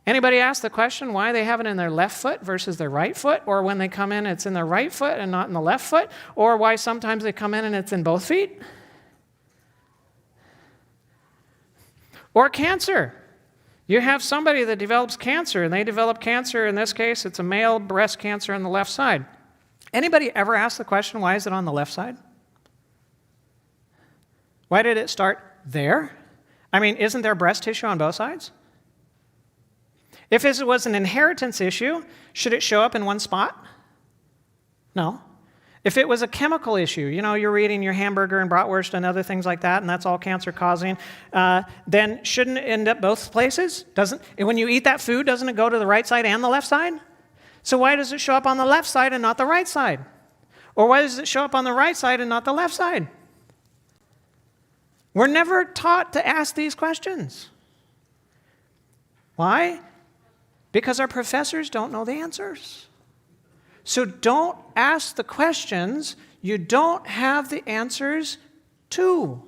Anybody ask the question why they have it in their left foot versus their right foot? Or when they come in, it's in their right foot and not in the left foot? Or why sometimes they come in and it's in both feet? Or cancer. You have somebody that develops cancer, and they develop cancer, in this case, it's a male breast cancer on the left side. Anybody ever ask the question, why is it on the left side? Why did it start there? I mean, isn't there breast tissue on both sides? If it was an inheritance issue, should it show up in one spot? No. If it was a chemical issue, you're eating your hamburger and bratwurst and other things like that, and that's all cancer causing, then shouldn't it end up both places? When you eat that food, doesn't it go to the right side and the left side? So why does it show up on the left side and not the right side? Or why does it show up on the right side and not the left side? We're never taught to ask these questions. Why? Because our professors don't know the answers. So don't ask the questions you don't have the answers to.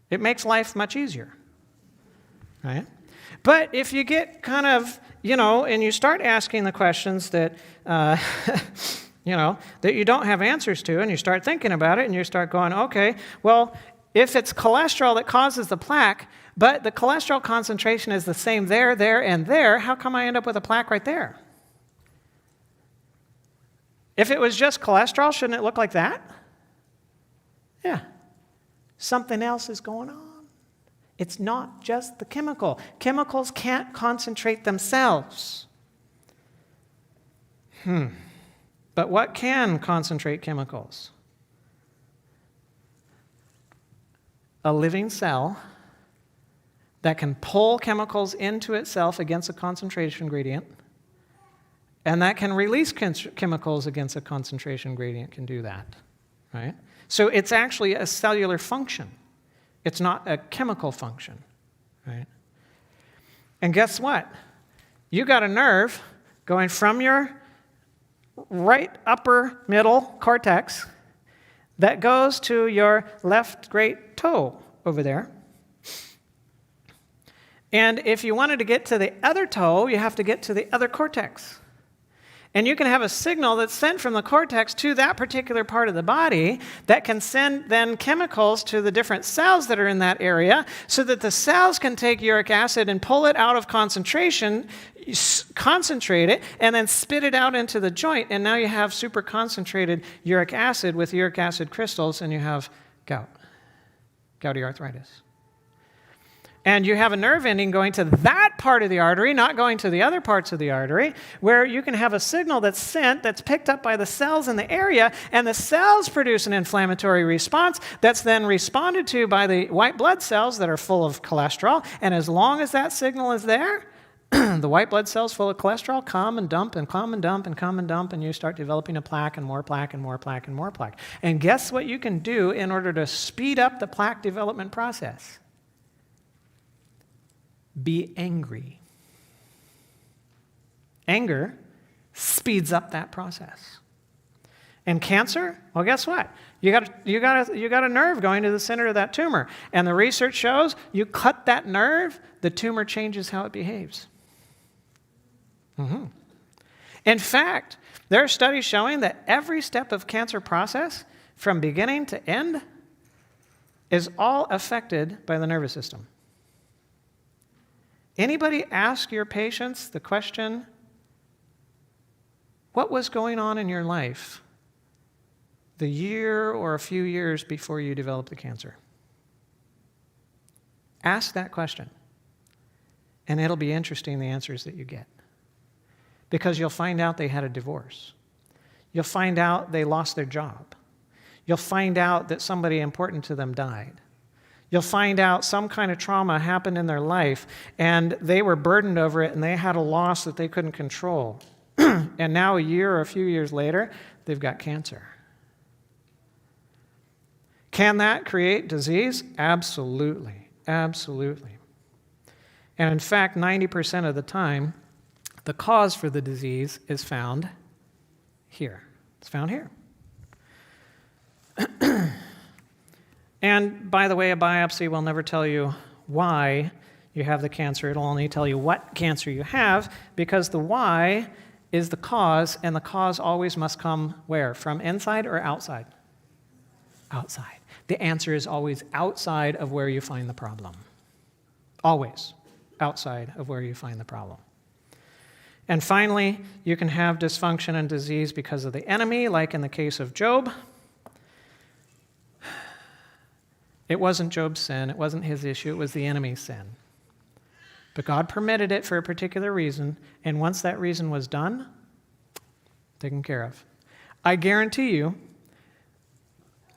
It makes life much easier, right? But if you get kind of, and you start asking the questions that, that you don't have answers to, and you start thinking about it, and you start going, okay, well, if it's cholesterol that causes the plaque, but the cholesterol concentration is the same there, and there, how come I end up with a plaque right there? If it was just cholesterol, shouldn't it look like that? Yeah. Something else is going on. It's not just the chemical. Chemicals can't concentrate themselves. But what can concentrate chemicals? A living cell that can pull chemicals into itself against a concentration gradient, and that can release chemicals against a concentration gradient can do that, right? So it's actually a cellular function. It's not a chemical function, right? And guess what? You got a nerve going from your right upper middle cortex that goes to your left great toe over there. And if you wanted to get to the other toe, you have to get to the other cortex. And you can have a signal that's sent from the cortex to that particular part of the body that can send then chemicals to the different cells that are in that area so that the cells can take uric acid and pull it out of concentration, concentrate it, and then spit it out into the joint. And now you have super concentrated uric acid with uric acid crystals, and you have gouty arthritis. And you have a nerve ending going to that part of the artery, not going to the other parts of the artery, where you can have a signal that's sent, that's picked up by the cells in the area, and the cells produce an inflammatory response that's then responded to by the white blood cells that are full of cholesterol. And as long as that signal is there, the white blood cells full of cholesterol come and dump and come and dump and come and dump, and you start developing a plaque and more plaque and more plaque and more plaque. And guess what you can do in order to speed up the plaque development process? Be angry. Anger speeds up that process. And cancer? Well, guess what? You got a nerve going to the center of that tumor. And the research shows you cut that nerve, the tumor changes how it behaves. In fact, there are studies showing that every step of cancer process, from beginning to end, is all affected by the nervous system. Anybody ask your patients the question, what was going on in your life the year or a few years before you developed the cancer? Ask that question, and it'll be interesting the answers that you get. Because you'll find out they had a divorce. You'll find out they lost their job. You'll find out that somebody important to them died. You'll find out some kind of trauma happened in their life, and they were burdened over it, and they had a loss that they couldn't control. And now a year or a few years later, they've got cancer. Can that create disease? Absolutely. Absolutely. And in fact, 90% of the time, the cause for the disease is found here. It's found here. And by the way, a biopsy will never tell you why you have the cancer. It'll only tell you what cancer you have, because the why is the cause, and the cause always must come where? From inside or outside? Outside. The answer is always outside of where you find the problem. Always outside of where you find the problem. And finally, you can have dysfunction and disease because of the enemy, like in the case of Job. It wasn't Job's sin. It wasn't his issue. It was the enemy's sin. But God permitted it for a particular reason, and once that reason was done, taken care of. I guarantee you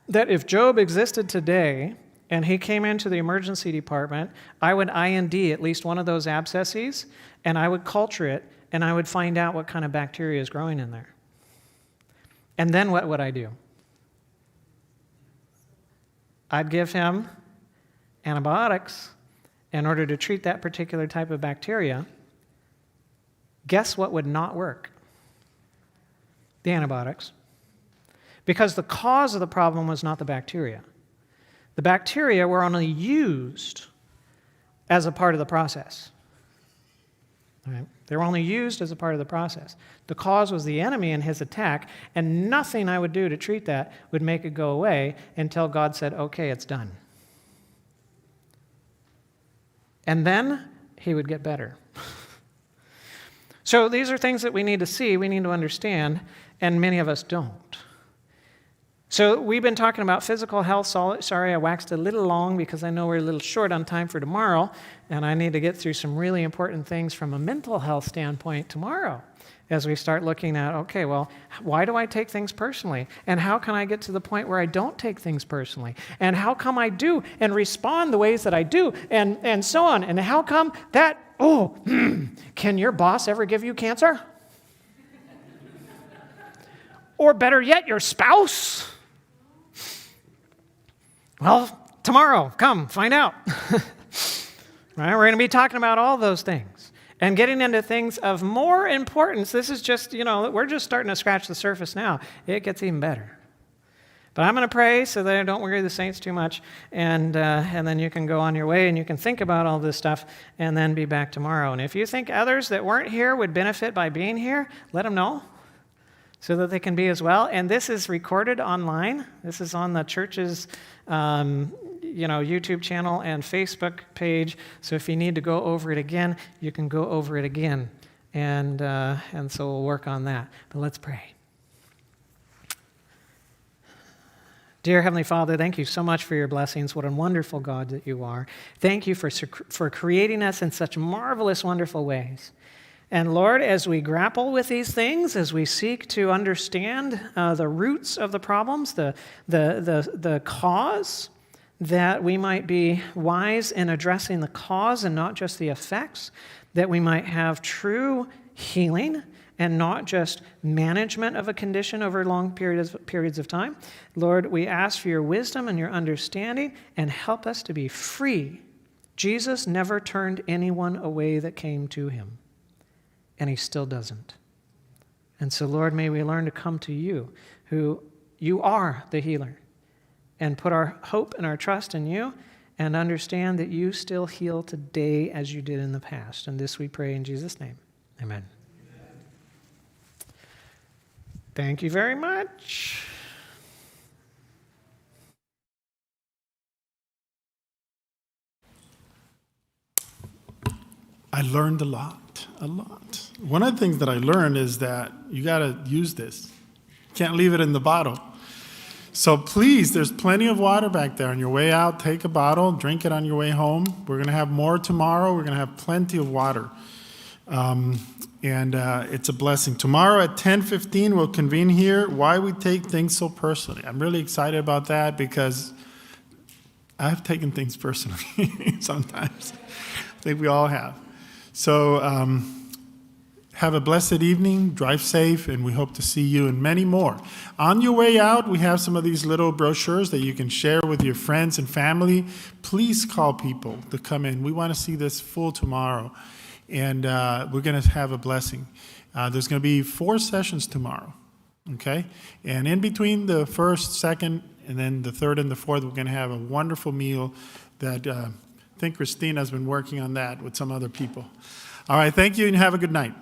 that if Job existed today and he came into the emergency department, I would IND at least one of those abscesses, and I would culture it, and I would find out what kind of bacteria is growing in there. And then what would I do? I'd give him antibiotics in order to treat that particular type of bacteria. Guess what would not work? The antibiotics. Because the cause of the problem was not the bacteria. The bacteria were only used as a part of the process. All right? They were only used as a part of the process. The cause was the enemy and his attack, and nothing I would do to treat that would make it go away until God said, okay, it's done. And then he would get better. So these are things that we need to see, we need to understand, and many of us don't. So we've been talking about physical health. Sorry, I waxed a little long because I know we're a little short on time for tomorrow, and I need to get through some really important things from a mental health standpoint tomorrow as we start looking at, okay, well, why do I take things personally? And how can I get to the point where I don't take things personally? And how come I do and respond the ways that I do and so on? And how come that, can your boss ever give you cancer? Or better yet, your spouse? Well, tomorrow, come, find out. Right? We're going to be talking about all those things and getting into things of more importance. This is just, we're just starting to scratch the surface now. It gets even better. But I'm going to pray so that I don't worry the saints too much, and then you can go on your way and you can think about all this stuff and then be back tomorrow. And if you think others that weren't here would benefit by being here, let them know, so that they can be as well. And this is recorded online. This is on the church's YouTube channel and Facebook page. So if you need to go over it again, you can go over it again. And so we'll work on that. But let's pray. Dear Heavenly Father, thank you so much for your blessings. What a wonderful God that you are. Thank you for creating us in such marvelous, wonderful ways. And Lord, as we grapple with these things, as we seek to understand the roots of the problems, the cause, that we might be wise in addressing the cause and not just the effects, that we might have true healing and not just management of a condition over long periods of time. Lord, we ask for your wisdom and your understanding, and help us to be free. Jesus never turned anyone away that came to him. And he still doesn't. And so, Lord, may we learn to come to you, who you are the healer, and put our hope and our trust in you, and understand that you still heal today as you did in the past. And this we pray in Jesus' name. Amen. Thank you very much. I learned a lot. One of the things that I learned is that you got to use this. Can't leave it in the bottle. So please, there's plenty of water back there. On your way out, take a bottle, drink it on your way home. We're going to have more tomorrow. We're going to have plenty of water. It's a blessing. Tomorrow at 10:15, we'll convene here. Why we take things so personally. I'm really excited about that because I've taken things personally sometimes. I think we all have. So have a blessed evening, drive safe, and we hope to see you and many more. On your way out, we have some of these little brochures that you can share with your friends and family. Please call people to come in. We want to see this full tomorrow, and we're going to have a blessing. There's going to be 4 sessions tomorrow, okay? And in between the first, second, and then the third and the fourth, we're going to have a wonderful meal that I think Christina's been working on that with some other people. All right, thank you, and have a good night.